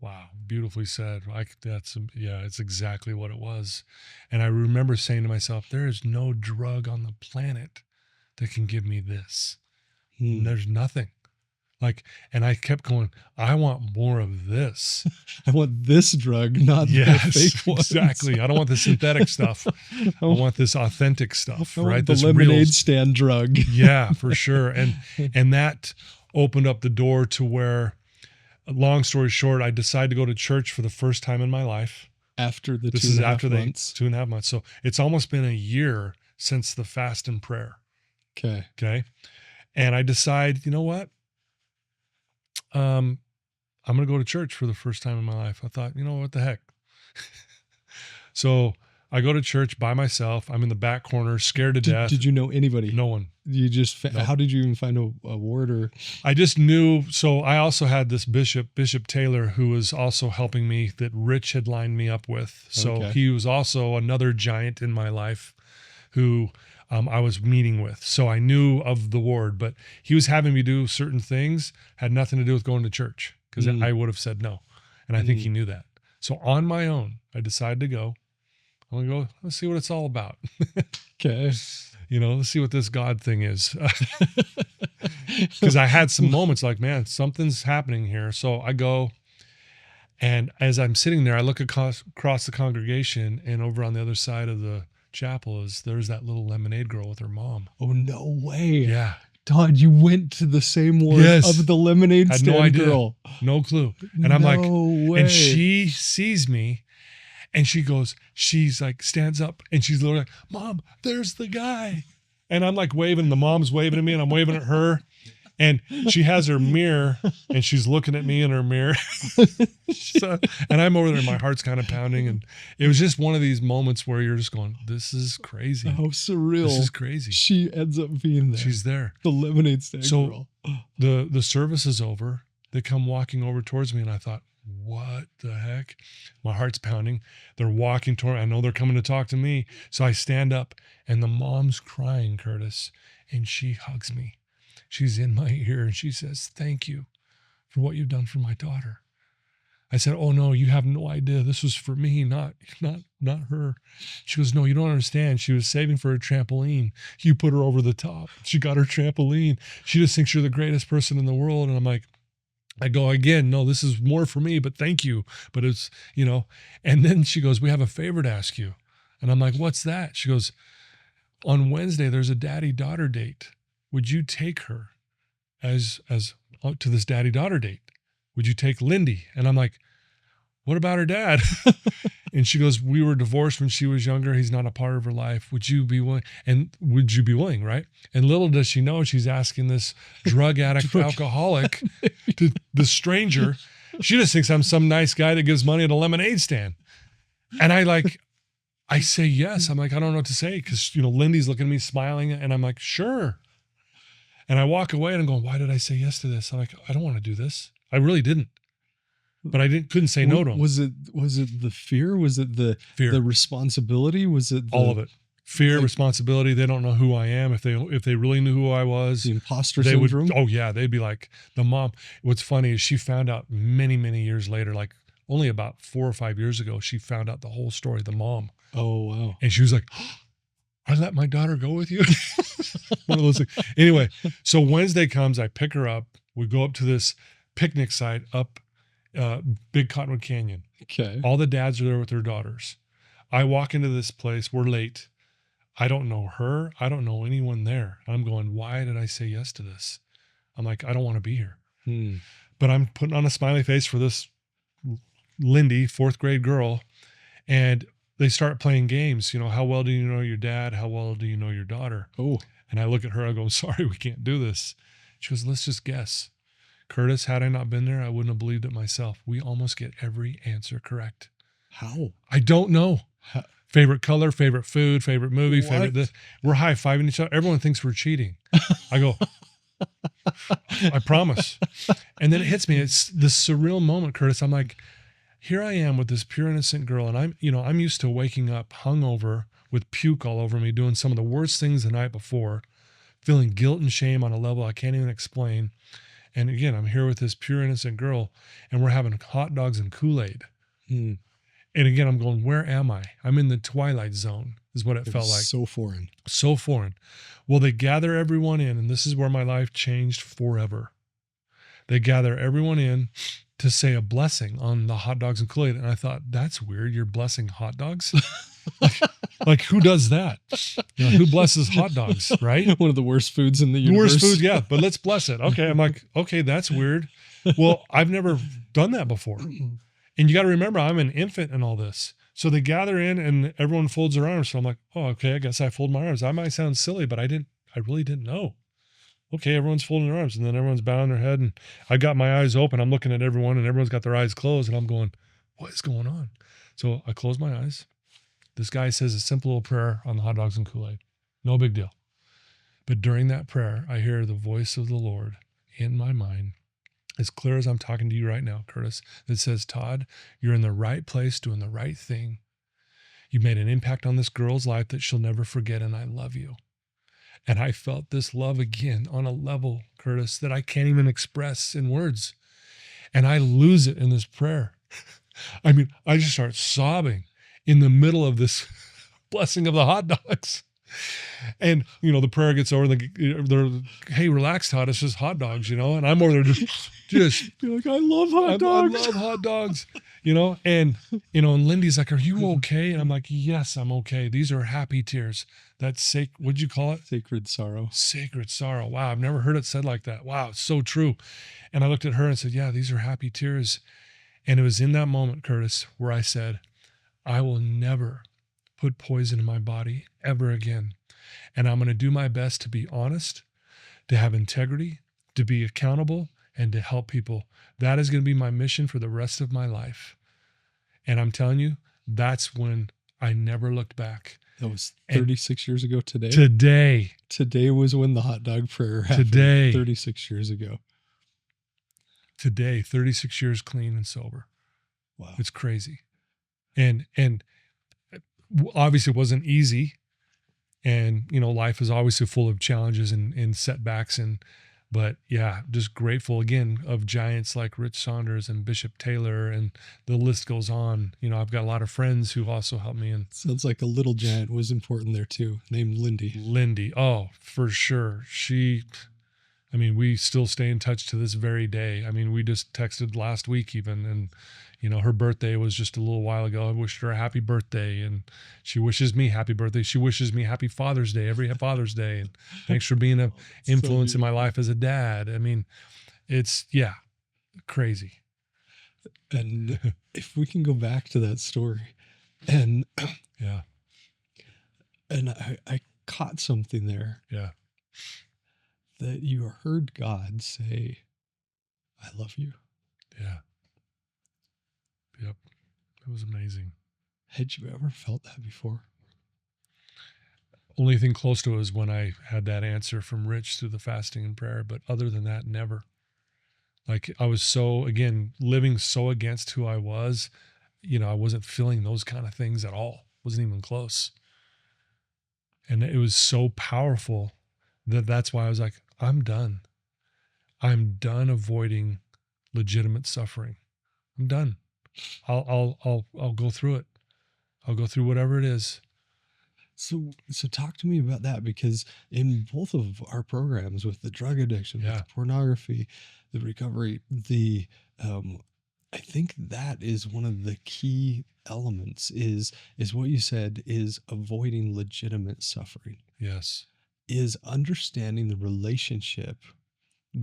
S2: Wow. Beautifully said. It's exactly what it was. And I remember saying to myself, there is no drug on the planet that can give me this. There's nothing. Like, and I kept going, I want more of this.
S1: I want this drug, not the
S2: Yes,
S1: fake ones.
S2: exactly. I don't want the synthetic stuff. I
S1: I
S2: want this authentic stuff,
S1: want
S2: right?
S1: the
S2: This
S1: lemonade
S2: real,
S1: stand drug.
S2: yeah, for sure. And that opened up the door to where, long story short, I decided to go to church for the first time in my life.
S1: After the
S2: This
S1: two
S2: is
S1: and a half
S2: after the
S1: months.
S2: 2.5 months. So it's almost been a year since the fast and prayer.
S1: Okay.
S2: Okay. And I decide, you know what? I'm going to go to church for the first time in my life. I thought, you know, what the heck? So I go to church by myself. I'm in the back corner, scared to death.
S1: Did you know anybody?
S2: No one.
S1: You just,
S2: Nope.
S1: How did you even find a ward or?
S2: I just knew. So I also had this Bishop Taylor, who was also helping me, that Rich had lined me up with. So
S1: Okay.
S2: he was also another giant in my life who I was meeting with. So I knew of the ward, but he was having me do certain things, had nothing to do with going to church, because I would have said no. And I think he knew that. So on my own, I decided to go. I'm going to go, let's see what it's all about.
S1: Okay.
S2: You know, let's see what this God thing is. Because I had some moments like, man, something's happening here. So I go, and as I'm sitting there, I look across the congregation, and over on the other side of the chapel there's that little lemonade girl with her mom.
S1: Oh, no way.
S2: Yeah.
S1: Todd, you went to the same ward
S2: Yes.
S1: of the lemonade
S2: Had
S1: stand
S2: no idea.
S1: girl.
S2: No clue. And I'm like,
S1: way.
S2: and she sees me, and she's like, stands up, and she's literally like, Mom, there's the guy. And I'm like waving, the mom's waving at me, and I'm waving at her. And she has her mirror, and she's looking at me in her mirror. So, and I'm over there, my heart's kind of pounding. And it was just one of these moments where you're just going, this is crazy.
S1: How surreal.
S2: This is crazy.
S1: She ends up being there.
S2: She's there.
S1: The lemonade stand
S2: So
S1: girl.
S2: the service is over. They come walking over towards me, and I thought, what the heck? My heart's pounding. They're walking toward, I know they're coming to talk to me. So I stand up, and the mom's crying, Curtis, and she hugs me. She's in my ear, and she says, thank you for what you've done for my daughter. I said, oh no, you have no idea. This was for me, not her. She goes, no, you don't understand. She was saving for a trampoline. You put her over the top. She got her trampoline. She just thinks you're the greatest person in the world. And I'm like, I go, again, no, this is more for me, but thank you. But it's, you know, and then she goes, we have a favor to ask you. And I'm like, what's that? She goes, on Wednesday, there's a daddy-daughter date. Would you take her as to this daddy-daughter date? Would you take Lindy? And I'm like, what about her dad? And she goes, we were divorced when she was younger. He's not a part of her life. Would you be willing? And would you be willing, right? And little does she know, she's asking this drug addict, alcoholic, to the stranger. She just thinks I'm some nice guy that gives money at a lemonade stand. And I say yes. I'm like, I don't know what to say, because, you know, Lindy's looking at me smiling, and I'm like, sure. And I walk away, and I'm going, why did I say yes to this? I'm like, I don't want to do this. I really didn't. But I couldn't say no to him.
S1: Was it the fear? Was it the
S2: Fear.
S1: the responsibility? Was it
S2: All of it? Fear, responsibility. They don't know who I am. If they really knew who I was,
S1: the imposter
S2: they
S1: syndrome?
S2: would. Oh yeah, they'd be like, the mom. What's funny is she found out many years later, like only about 4 or 5 years ago, she found out the whole story. The mom.
S1: Oh wow!
S2: And she was like, I let my daughter go with you. One of those things. Anyway, so Wednesday comes, I pick her up. We go up to this picnic site up Big Cottonwood Canyon.
S1: Okay.
S2: All the dads are there with their daughters. I walk into this place. We're late. I don't know her. I don't know anyone there. I'm going, why did I say yes to this? I'm like, I don't want to be here. But I'm putting on a smiley face for this Lindy, 4th grade girl. And they start playing games. You know, how well do you know your dad? How well do you know your daughter?
S1: Oh.
S2: And I look at her, I go, sorry, we can't do this. She goes, let's just guess. Curtis, had I not been there, I wouldn't have believed it myself. We almost get every answer correct.
S1: How?
S2: I don't know. Favorite color, favorite food, favorite movie, favorite this. We're high-fiving each other. Everyone thinks we're cheating. I go, I promise. And then it hits me. It's this surreal moment, Curtis. I'm like, here I am with this pure innocent girl, and I'm used to waking up hungover with puke all over me, doing some of the worst things the night before, feeling guilt and shame on a level I can't even explain. And again, I'm here with this pure innocent girl, and we're having hot dogs and Kool-Aid. And again, I'm going, where am I? I'm in the twilight zone, is what it felt like.
S1: So foreign.
S2: So foreign. Well, they gather everyone in, and this is where my life changed forever. They gather everyone in to say a blessing on the hot dogs and Kool-Aid. And I thought, that's weird. You're blessing hot dogs? like who does that? Who blesses hot dogs, right?
S1: One of the worst foods in the
S2: The
S1: universe.
S2: worst food, yeah, but let's bless it. Okay, I'm like, okay, that's weird. Well, I've never done that before. And you got to remember, I'm an infant in all this. So they gather in and everyone folds their arms. So I'm like, oh, okay, I guess I fold my arms. I might sound silly, but I really didn't know. Okay, everyone's folding their arms and then everyone's bowing their head. And I got my eyes open. I'm looking at everyone and everyone's got their eyes closed. And I'm going, what is going on? So I close my eyes. This guy says a simple little prayer on the hot dogs and Kool-Aid. No big deal. But during that prayer, I hear the voice of the Lord in my mind, as clear as I'm talking to you right now, Curtis, that says, Todd, you're in the right place doing the right thing. You made an impact on this girl's life that she'll never forget, and I love you. And I felt this love again on a level, Curtis, that I can't even express in words. And I lose it in this prayer. I mean, I just start sobbing in the middle of this blessing of the hot dogs. And, the prayer gets over, they're, hey, relax, Todd, it's just hot dogs, and I'm over there just
S1: You're like, I love hot dogs.
S2: I love hot dogs, and Lindy's like, are you okay? And I'm like, yes, I'm okay. These are happy tears. That's what'd you call it?
S1: Sacred sorrow.
S2: Sacred sorrow. Wow. I've never heard it said like that. Wow. It's so true. And I looked at her and said, yeah, these are happy tears. And it was in that moment, Curtis, where I said, I will never put poison in my body ever again. And I'm going to do my best to be honest, to have integrity, to be accountable, and to help people. That is going to be my mission for the rest of my life. And I'm telling you, that's when I never looked back.
S1: That was 36 years ago today.
S2: Today
S1: was when the hot dog prayer happened. 36 years ago.
S2: Today, 36 years clean and sober.
S1: Wow.
S2: It's crazy. And obviously it wasn't easy. And, life is obviously full of challenges and setbacks. But yeah, just grateful again of giants like Rich Saunders and Bishop Taylor, and the list goes on. I've got a lot of friends who also helped me. And
S1: sounds like a little giant was important there too, named Lindy.
S2: Oh, for sure. We still stay in touch to this very day. We just texted last week even, and her birthday was just a little while ago. I wished her a happy birthday, and she wishes me happy birthday. She wishes me happy Father's Day, every Father's Day. And thanks for being an influence in my life as a dad. It's crazy.
S1: And if we can go back to that story, and
S2: yeah,
S1: and I caught something there.
S2: Yeah.
S1: That you heard God say, I love you.
S2: Yeah. Yep. It was amazing.
S1: Had you ever felt that before?
S2: Only thing close to it was when I had that answer from Rich through the fasting and prayer. But other than that, never. Like I was living so against who I was, I wasn't feeling those kind of things at all. Wasn't even close. And it was so powerful that's why I was like, I'm done. I'm done avoiding legitimate suffering. I'm done. I'll go through it. I'll go through whatever it is.
S1: So talk to me about that, because in both of our programs, with the drug addiction, with the pornography, the recovery, I think that is one of the key elements is what you said, is avoiding legitimate suffering.
S2: Yes.
S1: Is understanding the relationship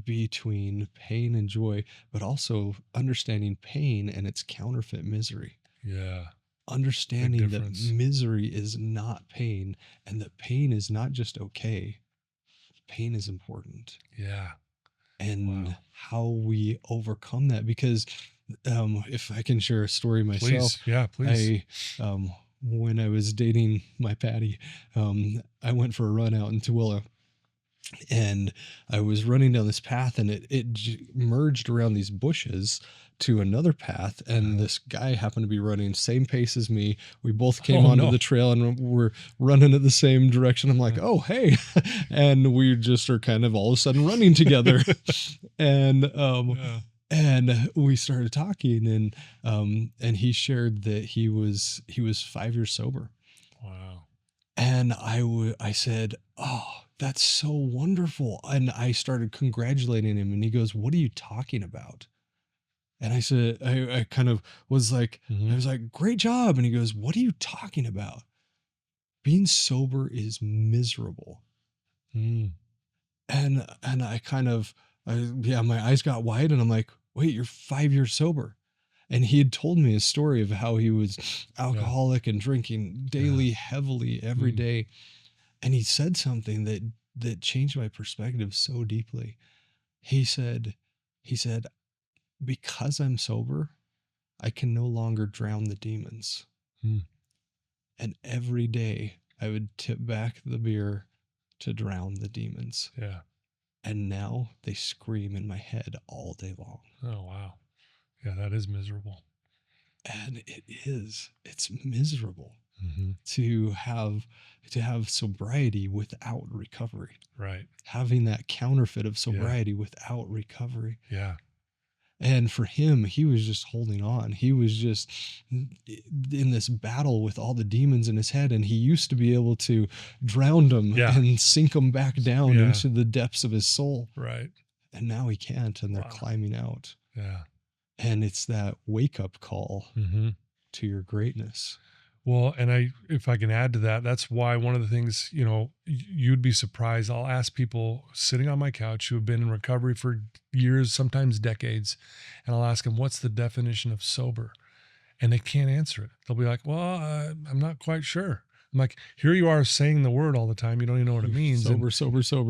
S1: between pain and joy, but also understanding pain and its counterfeit misery.
S2: Yeah.
S1: Understanding that misery is not pain, and that pain is not just okay. Pain is important.
S2: Yeah.
S1: And how we overcome that, because if I can share a story myself.
S2: Please.
S1: When I was dating my Patty, I went for a run out in Tooele, and I was running down this path, and it merged around these bushes to another path. And this guy happened to be running same pace as me. We both came onto the trail and we're running at the same direction. I'm like, oh, hey. And we just are kind of all of a sudden running together. And we started talking, and he shared that he was 5 years sober.
S2: Wow.
S1: And I said, oh, that's so wonderful. And I started congratulating him, and he goes, what are you talking about? And I said, I kind of was like, I was like, great job. And he goes, what are you talking about? Being sober is miserable.
S2: Mm.
S1: And I kind of, my eyes got wide, and I'm like, wait, you're 5 years sober. And he had told me a story of how he was alcoholic and drinking daily, heavily every day. And he said something that changed my perspective so deeply. He said, because I'm sober, I can no longer drown the demons.
S2: Mm.
S1: And every day I would tip back the beer to drown the demons.
S2: Yeah.
S1: And now they scream in my head all day long.
S2: Oh, wow. Yeah, that is miserable.
S1: And it's miserable
S2: Mm-hmm.
S1: to have sobriety without recovery.
S2: Right.
S1: Having that counterfeit of sobriety without recovery.
S2: Yeah.
S1: And for him, he was just holding on. He was just in this battle with all the demons in his head. And he used to be able to drown them and sink them back down into the depths of his soul.
S2: Right.
S1: And now he can't, and they're climbing out.
S2: Yeah.
S1: And it's that wake-up call to your greatness.
S2: Well, and if I can add to that, that's why one of the things, you'd be surprised. I'll ask people sitting on my couch who have been in recovery for years, sometimes decades, and I'll ask them, what's the definition of sober? And they can't answer it. They'll be like, well, I'm not quite sure. I'm like, here you are saying the word all the time. You don't even know what it means.
S1: Sober.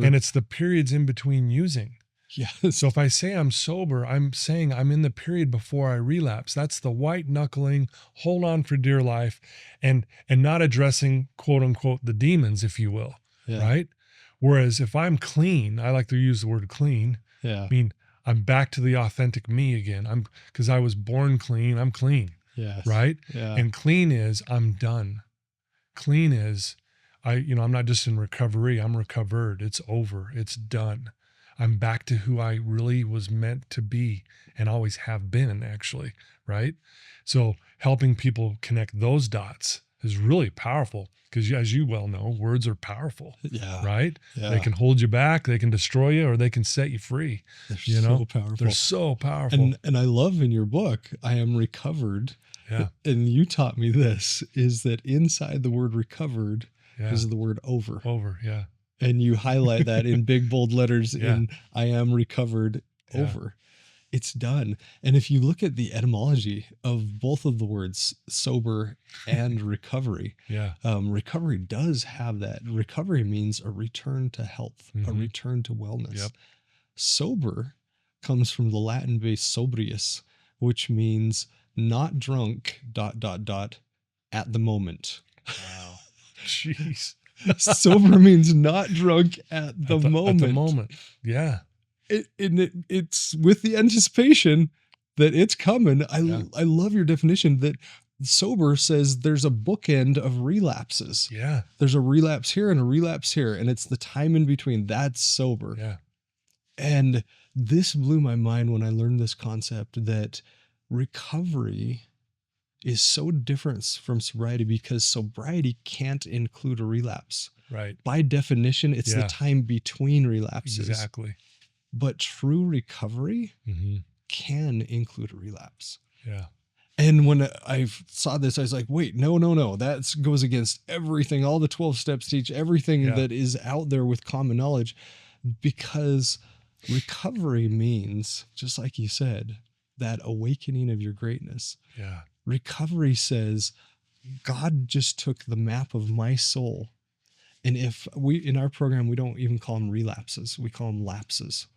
S2: And it's the periods in between using.
S1: Yes.
S2: So if I say I'm sober, I'm saying I'm in the period before I relapse. That's the white knuckling, hold on for dear life, and not addressing, quote unquote, the demons, if you will. Yeah. Right. Whereas if I'm clean, I like to use the word clean.
S1: Yeah.
S2: I mean, I'm back to the authentic me again. Because I was born clean. I'm clean.
S1: Yes.
S2: Right.
S1: Yeah.
S2: And clean is I'm done. Clean is I'm not just in recovery. I'm recovered. It's over. It's done. I'm back to who I really was meant to be and always have been, actually, right? So helping people connect those dots is really powerful because, as you well know, words are powerful, right?
S1: Yeah.
S2: They can hold you back, they can destroy you, or they can set you free.
S1: They're so powerful.
S2: They're so powerful.
S1: And I love in your book, I am recovered.
S2: Yeah.
S1: And you taught me this, is that inside the word recovered is the word over.
S2: Over, yeah.
S1: And you highlight that in big, bold letters in I am recovered over. It's done. And if you look at the etymology of both of the words, sober and recovery, recovery does have that. Recovery means a return to health, a return to wellness.
S2: Yep.
S1: Sober comes from the Latin base sobrius, which means not drunk, ... at the moment.
S2: Wow. Jeez.
S1: Sober means not drunk at the moment.
S2: At the moment. Yeah.
S1: It's with the anticipation that it's coming. I love your definition that sober says there's a bookend of relapses.
S2: Yeah.
S1: There's a relapse here and a relapse here, and it's the time in between. That's sober.
S2: Yeah.
S1: And this blew my mind when I learned this concept that recovery is so different from sobriety because sobriety can't include a relapse.
S2: Right.
S1: By definition, it's the time between relapses.
S2: Exactly.
S1: But true recovery can include a relapse.
S2: Yeah.
S1: And when I saw this, I was like, wait, no. That goes against everything, all the 12 steps teach, everything that is out there with common knowledge, because recovery means, just like you said, that awakening of your greatness.
S2: Yeah.
S1: Recovery says, God just took the map of my soul. And if in our program, we don't even call them relapses. We call them lapses.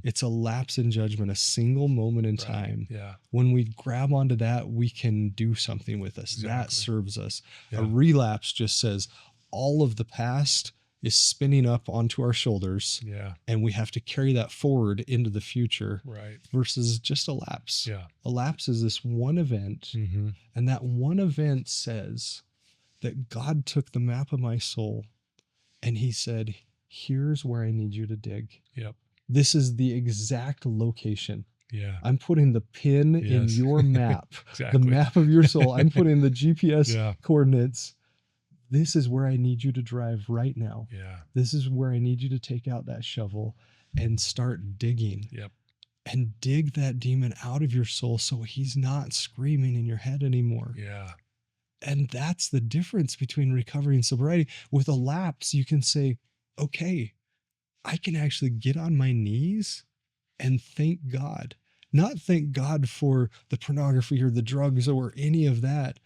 S1: It's a lapse in judgment, a single moment in time.
S2: Yeah.
S1: When we grab onto that, we can do something with us.
S2: Exactly.
S1: That serves us.
S2: Yeah.
S1: A relapse just says all of the past is spinning up onto our shoulders.
S2: Yeah.
S1: And we have to carry that forward into the future.
S2: Right.
S1: Versus just a lapse.
S2: Yeah.
S1: A lapse is this one event. And that one event says that God took the map of my soul and he said, here's where I need you to dig.
S2: Yep.
S1: This is the exact location.
S2: Yeah.
S1: I'm putting the pin in your map,
S2: Exactly.
S1: the map of your soul. I'm putting the GPS coordinates. this is where I need you to drive right now.
S2: Yeah.
S1: This is where I need you to take out that shovel and start digging.
S2: Yep.
S1: And dig that demon out of your soul so he's not screaming in your head anymore.
S2: Yeah.
S1: And that's the difference between recovery and sobriety. With a lapse, you can say, okay, I can actually get on my knees and thank God. Not thank God for the pornography or the drugs or any of that,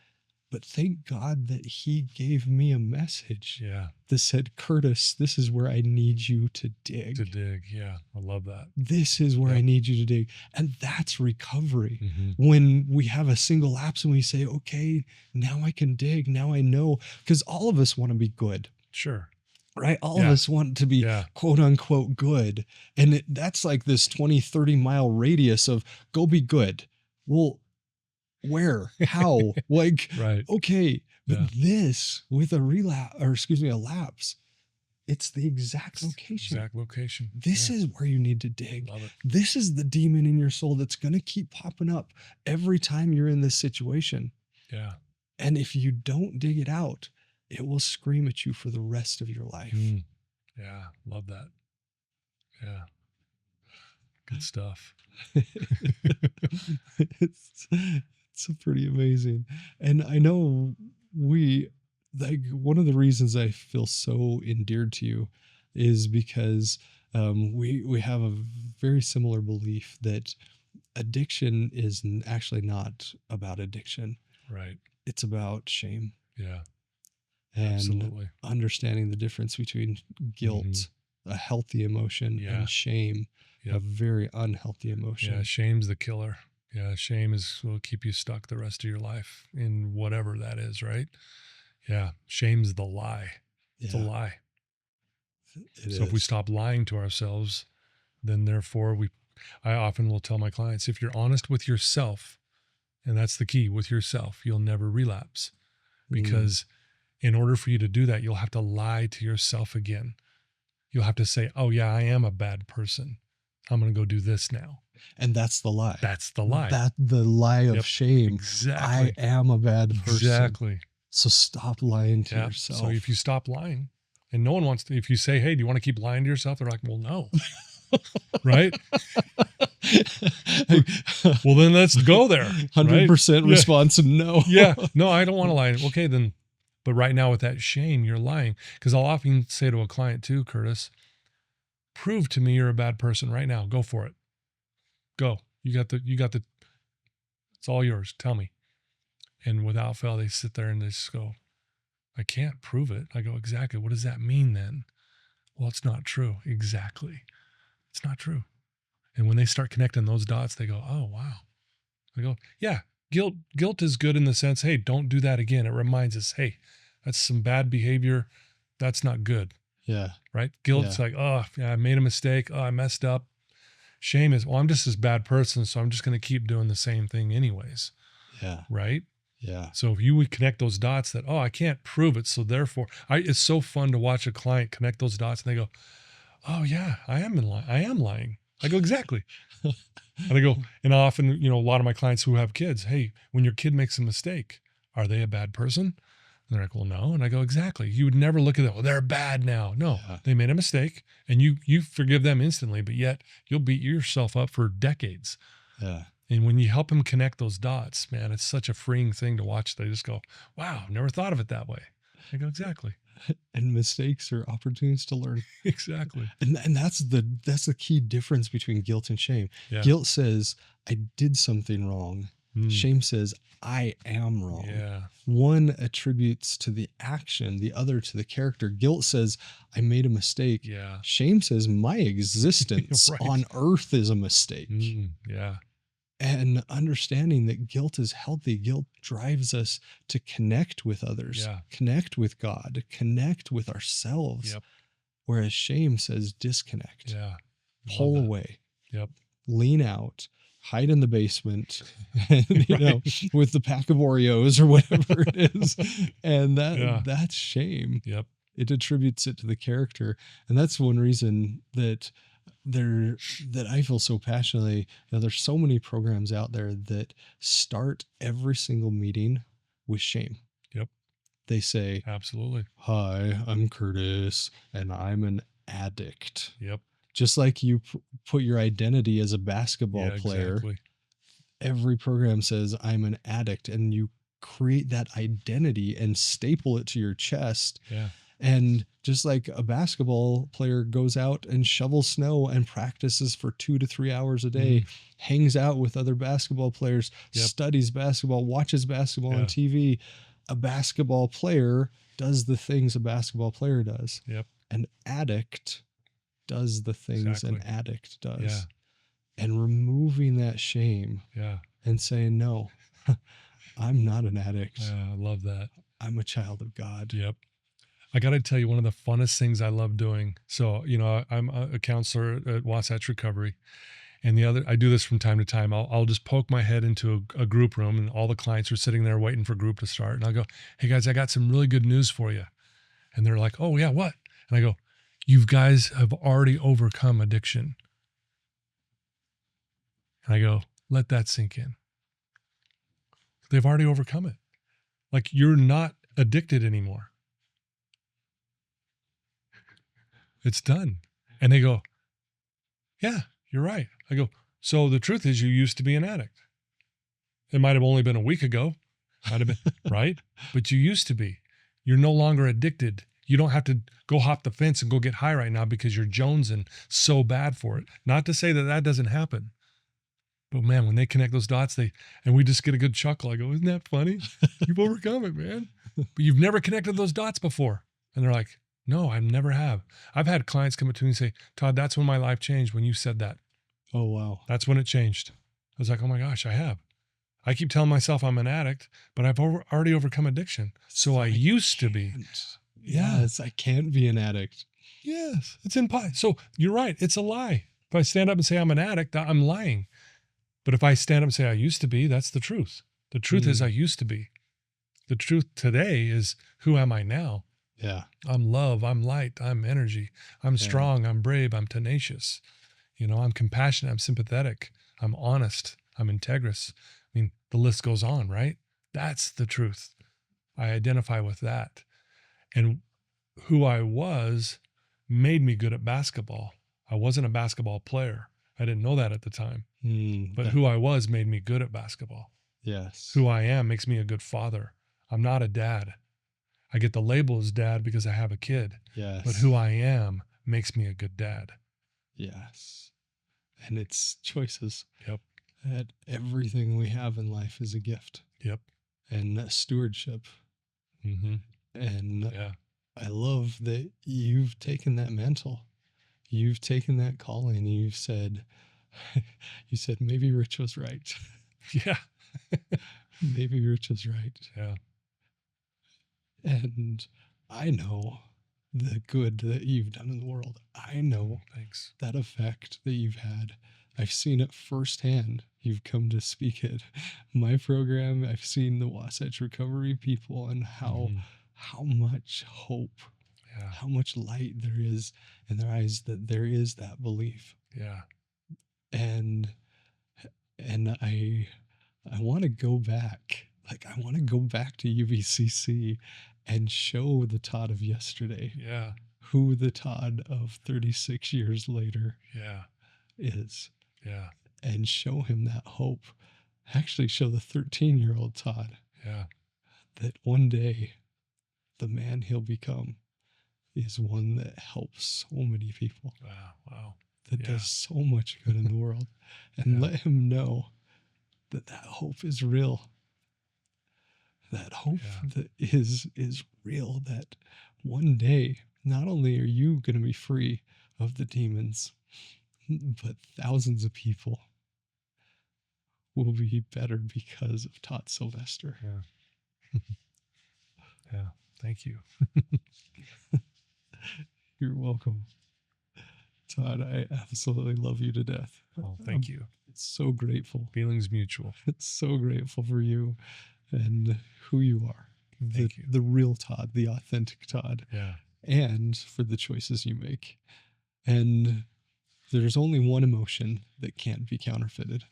S1: but thank God that he gave me a message that said, Curtis, this is where I need you to dig.
S2: To dig. Yeah. I love that.
S1: This is where I need you to dig. And that's recovery. When we have a single lapse and we say, okay, now I can dig. Now I know. Because all of us want to be good.
S2: Sure.
S1: Right? All of us want to be quote unquote good. And that's like this 20, 30 mile radius of go be good. Well, where, how, like, okay, but this with a a lapse, it's the exact location. This is where you need to dig.
S2: Love it.
S1: This is the demon in your soul that's going to keep popping up every time you're in this situation.
S2: Yeah.
S1: And if you don't dig it out, it will scream at you for the rest of your life.
S2: Yeah. Love that. Yeah. Good stuff.
S1: It's pretty amazing. And I know one of the reasons I feel so endeared to you is because we have a very similar belief that addiction is actually not about addiction.
S2: Right.
S1: It's about shame.
S2: Yeah.
S1: And
S2: absolutely.
S1: Understanding the difference between guilt, a healthy emotion, and shame, a very unhealthy emotion.
S2: Yeah, shame's the killer. Yeah, shame will keep you stuck the rest of your life in whatever that is, right? Yeah, shame's the lie. It's a lie. If we stop lying to ourselves, then therefore I often will tell my clients, if you're honest with yourself, and that's the key, with yourself, you'll never relapse. Because in order for you to do that, you'll have to lie to yourself again. You'll have to say, oh yeah, I am a bad person. I'm going to go do this now.
S1: And that's the lie.
S2: That's the lie.
S1: The lie of shame.
S2: Exactly.
S1: I am a bad person.
S2: Exactly.
S1: So stop lying to yourself.
S2: So if you stop lying, and no one wants to, if you say, hey, do you want to keep lying to yourself? They're like, well, no. Right? Well, then let's go there.
S1: 100% response, no.
S2: No, I don't want to lie. Okay, then, but right now with that shame, you're lying. Because I'll often say to a client too, Curtis, prove to me you're a bad person right now. Go for it. Go. You got the, it's all yours. Tell me. And without fail, they sit there and they just go, I can't prove it. I go, exactly. What does that mean then? Well, it's not true. Exactly. It's not true. And when they start connecting those dots, they go, oh, wow. I go, yeah, guilt is good in the sense, hey, don't do that again. It reminds us, hey, that's some bad behavior. That's not good.
S1: Yeah.
S2: Right? Guilt's like, oh, yeah, I made a mistake. Oh, I messed up. Shame is, well, I'm just this bad person, so I'm just going to keep doing the same thing anyways.
S1: Yeah.
S2: Right?
S1: Yeah.
S2: So if you would connect those dots that, oh, I can't prove it, so therefore, it's so fun to watch a client connect those dots and they go, oh yeah, I am lying. I go, exactly. And I go, and often, a lot of my clients who have kids, hey, when your kid makes a mistake, are they a bad person? And they're like, well, no. And I go, exactly. You would never look at them, well, they're bad now. No, they made a mistake and you forgive them instantly, but yet you'll beat yourself up for decades.
S1: Yeah.
S2: And when you help them connect those dots, man, it's such a freeing thing to watch. They just go, wow, never thought of it that way. I go, exactly.
S1: And mistakes are opportunities to learn.
S2: Exactly.
S1: And that's the key difference between guilt and shame.
S2: Yeah.
S1: Guilt says, I did something wrong. Shame says, I am wrong.
S2: Yeah.
S1: One attributes to the action, the other to the character. Guilt says, I made a mistake.
S2: Yeah.
S1: Shame says, my existence on earth is a mistake.
S2: Yeah.
S1: And understanding that guilt is healthy. Guilt drives us to connect with others, connect with God, connect with ourselves.
S2: Yep.
S1: Whereas shame says disconnect, pull
S2: Love that.
S1: away,
S2: lean
S1: out, hide in the basement, and, with the pack of Oreos or whatever it is. And that's shame.
S2: Yep.
S1: It attributes it to the character. And that's one reason that I feel so passionately. There's so many programs out there that start every single meeting with shame.
S2: Yep.
S1: They say,
S2: Absolutely.
S1: "Hi, I'm Curtis, and I'm an addict."
S2: Yep.
S1: Just like you put your identity as a basketball
S2: Yeah,
S1: player,
S2: exactly.
S1: every program says, "I'm an addict," and you create that identity and staple it to your chest.
S2: Yeah.
S1: And just like a basketball player goes out and shovels snow and practices for 2 to 3 hours a day, hangs out with other basketball players,
S2: Yep.
S1: studies basketball, watches basketball on
S2: Yeah.
S1: TV, a basketball player does the things a basketball player does.
S2: Yep.
S1: An addict does the things an
S2: Exactly.
S1: addict does.
S2: Yeah.
S1: And removing that shame
S2: Yeah.
S1: and saying, no, I'm not an addict.
S2: I love that.
S1: I'm a child of God.
S2: Yep. I got to tell you, one of the funnest things I love doing. So, I'm a counselor at Wasatch Recovery, and I do this from time to time. I'll just poke my head into a group room, and all the clients are sitting there waiting for group to start. And I'll go, "Hey guys, I got some really good news for you." And they're like, "Oh yeah, what?" And I go, "You guys have already overcome addiction." And I go, "Let that sink in." They've already overcome it. Like, you're not addicted anymore. It's done. And they go, "Yeah, you're right." I go, "So the truth is you used to be an addict. It might have only been a week ago. Might have been, right? But you used to be. You're no longer addicted. You don't have to go hop the fence and go get high right now because you're jonesing so bad for it." Not to say that that doesn't happen. But man, when they connect those dots, and we just get a good chuckle. I go, "Isn't that funny? You've overcome it, man. But you've never connected those dots before." And they're like, "No, I never have." I've had clients come up to me and say, "Todd, that's when my life changed when you said that.
S1: Oh, wow.
S2: That's when it changed." I was like, "Oh my gosh, I have. I keep telling myself I'm an addict, but I've already overcome addiction. So I used to be."
S1: Yes, I can't be an addict.
S2: Yes, it's impossible. So you're right. It's a lie. If I stand up and say I'm an addict, I'm lying. But if I stand up and say I used to be, that's the truth. The truth is I used to be. The truth today is, who am I now?
S1: Yeah.
S2: I'm love. I'm light. I'm energy. I'm strong. I'm brave. I'm tenacious. I'm compassionate. I'm sympathetic. I'm honest. I'm integrous. I mean, the list goes on, right? That's the truth. I identify with that. And who I was made me good at basketball. I wasn't a basketball player. I didn't know that at the time. But who I was made me good at basketball.
S1: Yes.
S2: Who I am makes me a good father. I'm not a dad. I get the label as dad because I have a kid.
S1: Yes.
S2: But who I am makes me a good dad.
S1: Yes. And it's choices.
S2: Yep.
S1: That everything we have in life is a gift.
S2: Yep.
S1: And stewardship.
S2: Mm-hmm.
S1: And
S2: yeah.
S1: I love that you've taken that mantle. You've taken that calling and you've said, maybe Rich was right.
S2: Yeah.
S1: Maybe Rich was right.
S2: Yeah.
S1: And I know the good that you've done in the world. I know
S2: Thanks.
S1: that effect that you've had. I've seen it firsthand. You've come to speak at my program. I've seen the Wasatch Recovery people and how much hope, how much light there is in their eyes, that there is that belief.
S2: Yeah.
S1: And I want to go back. Like, I want to go back to UVCC and show the Todd of yesterday.
S2: Yeah.
S1: Who the Todd of 36 years later is.
S2: Yeah.
S1: And show him that hope. Actually show the 13-year-old Todd that one day the man he'll become is one that helps so many people.
S2: Wow.
S1: That does so much good in the world. And let him know that hope is real. That hope that is real. That one day, not only are you going to be free of the demons, but thousands of people will be better because of Todd Sylvester.
S2: Yeah. Yeah. Thank you.
S1: You're welcome. Todd, I absolutely love you to death.
S2: Oh, thank you.
S1: It's so grateful.
S2: Feelings mutual.
S1: It's so grateful for you and who you are.
S2: Thank you.
S1: The real Todd, the authentic Todd.
S2: Yeah.
S1: And for the choices you make. And there's only one emotion that can't be counterfeited,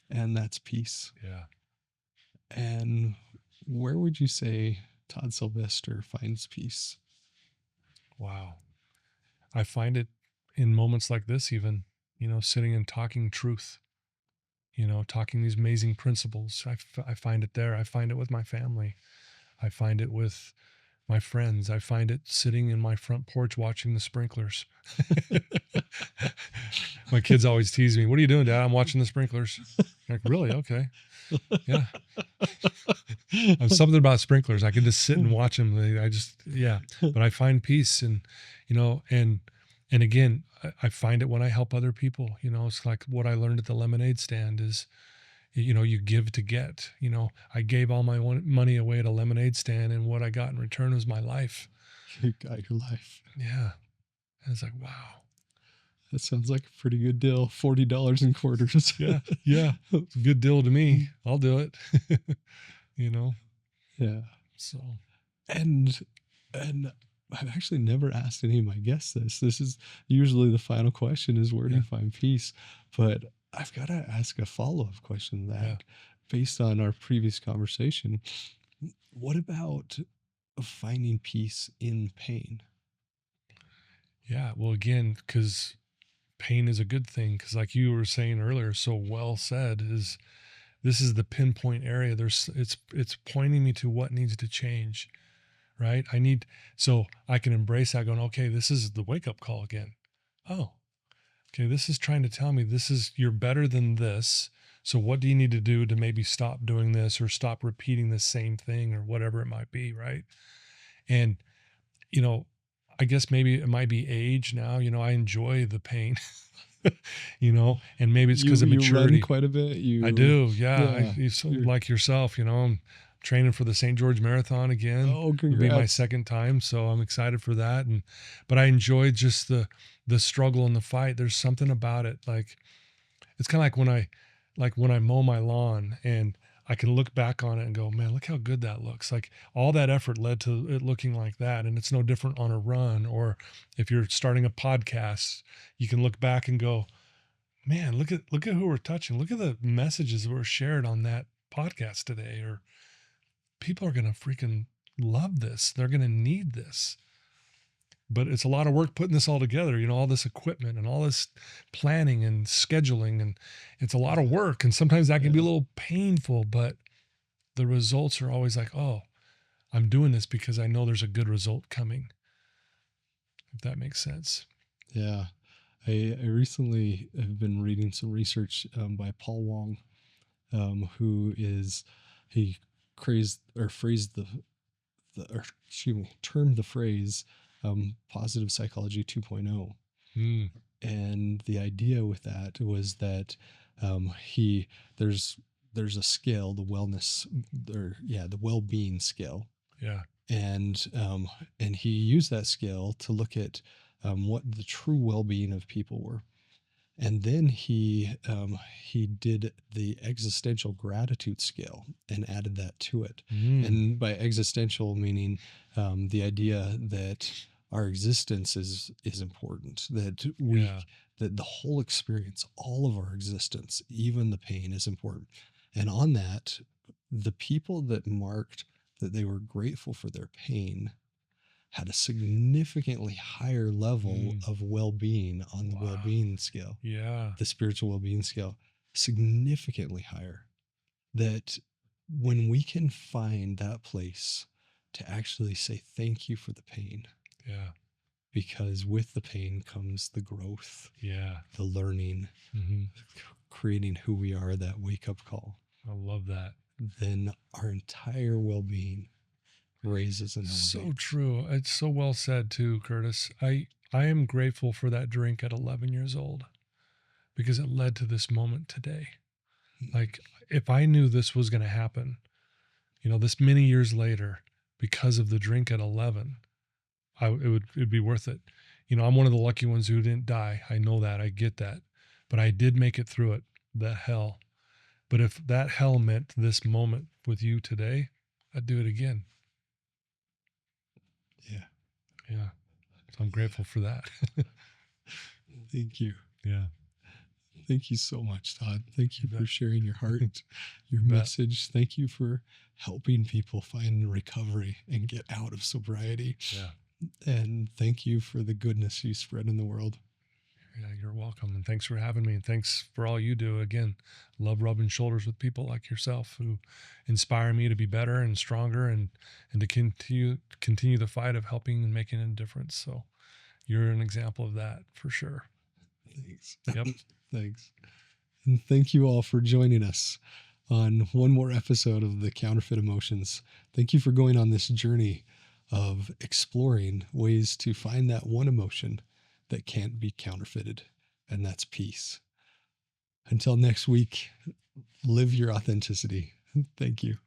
S1: and that's peace.
S2: Yeah.
S1: And where would you say Todd Sylvester finds peace.
S2: Wow. I find it in moments like this, even, sitting and talking truth, talking these amazing principles. I find it there. I find it with my family. I find it with my friends. I find it sitting in my front porch watching the sprinklers. My kids always tease me, "What are you doing, Dad?" "I'm watching the sprinklers." Like, really? Okay. Yeah. I'm something about sprinklers. I can just sit and watch them. Yeah. But I find peace, and, and again, I find it when I help other people. It's like what I learned at the lemonade stand is, you give to get. I gave all my money away at a lemonade stand, and what I got in return was my life.
S1: You got your life.
S2: Yeah. And it's like, wow.
S1: That sounds like a pretty good deal. $40 in quarters.
S2: Yeah. It's a good deal to me. I'll do it.
S1: Yeah.
S2: So.
S1: And I've actually never asked any of my guests this. This is usually the final question is, where do you find peace? But I've got to ask a follow-up question to that based on our previous conversation. What about finding peace in pain?
S2: Yeah. Well, again, because pain is a good thing, because like you were saying earlier, so well said, is this is the pinpoint area. It's pointing me to what needs to change, right? So I can embrace that, going, okay, this is the wake up call again. Oh, okay. This is trying to tell me you're better than this. So what do you need to do to maybe stop doing this or stop repeating the same thing or whatever it might be, right? And, I guess maybe it might be age now. I enjoy the pain, and maybe it's because of maturity.
S1: You run quite a bit.
S2: I do.
S1: Yeah.
S2: Like yourself, I'm training for the St. George Marathon again.
S1: Oh, congrats.
S2: It'll be my second time. So I'm excited for that. But I enjoy just the struggle and the fight. There's something about it. Like, it's kind of like when I mow my lawn and I can look back on it and go, man, look how good that looks. Like, all that effort led to it looking like that. And it's no different on a run, or if you're starting a podcast, you can look back and go, man, look at who we're touching. Look at the messages that were shared on that podcast today. Or people are going to freaking love this. They're going to need this. But it's a lot of work putting this all together, all this equipment and all this planning and scheduling, and it's a lot of work. And sometimes that can be a little painful, but the results are always like, oh, I'm doing this because I know there's a good result coming. If that makes sense.
S1: Yeah. I recently have been reading some research by Paul Wong, he termed the phrase positive psychology 2.0. And the idea with that was that there's a scale, the well-being scale.
S2: Yeah.
S1: And he used that scale to look at what the true well-being of people were. And then he did the existential gratitude scale and added that to it. And by existential meaning the idea that our existence is important, that that the whole experience, all of our existence, even the pain, is important. And on that, the people that marked that they were grateful for their pain had a significantly higher level of well-being on the well-being scale.
S2: Yeah.
S1: The spiritual well-being scale, significantly higher. That when we can find that place to actually say thank you for the pain.
S2: Yeah.
S1: Because with the pain comes the growth.
S2: Yeah.
S1: The learning, creating who we are, that wake-up call.
S2: I love that.
S1: Then our entire well-being raises and elevates.
S2: So true. It's so well said too, Curtis. I am grateful for that drink at 11 years old, because it led to this moment today. Like, if I knew this was going to happen, this many years later, because of the drink at 11, it'd be worth it. I'm one of the lucky ones who didn't die. I know that. I get that. But I did make it through it, that hell. But if that hell meant this moment with you today, I'd do it again. Yeah. So I'm grateful for that.
S1: Thank you.
S2: Yeah.
S1: Thank you so much, Todd. Thank you
S2: You
S1: for
S2: bet.
S1: sharing your heart, your
S2: You bet.
S1: message. Thank you for helping people find recovery and get out of sobriety.
S2: Yeah.
S1: And thank you for the goodness you spread in the world.
S2: Yeah, you're welcome. And thanks for having me. And thanks for all you do. Again, love rubbing shoulders with people like yourself who inspire me to be better and stronger and to continue the fight of helping and making a difference. So you're an example of that for sure.
S1: Thanks.
S2: Yep.
S1: Thanks. And thank you all for joining us on one more episode of the Counterfeit Emotions. Thank you for going on this journey of exploring ways to find that one emotion that can't be counterfeited, and that's peace. Until next week, live your authenticity. Thank you.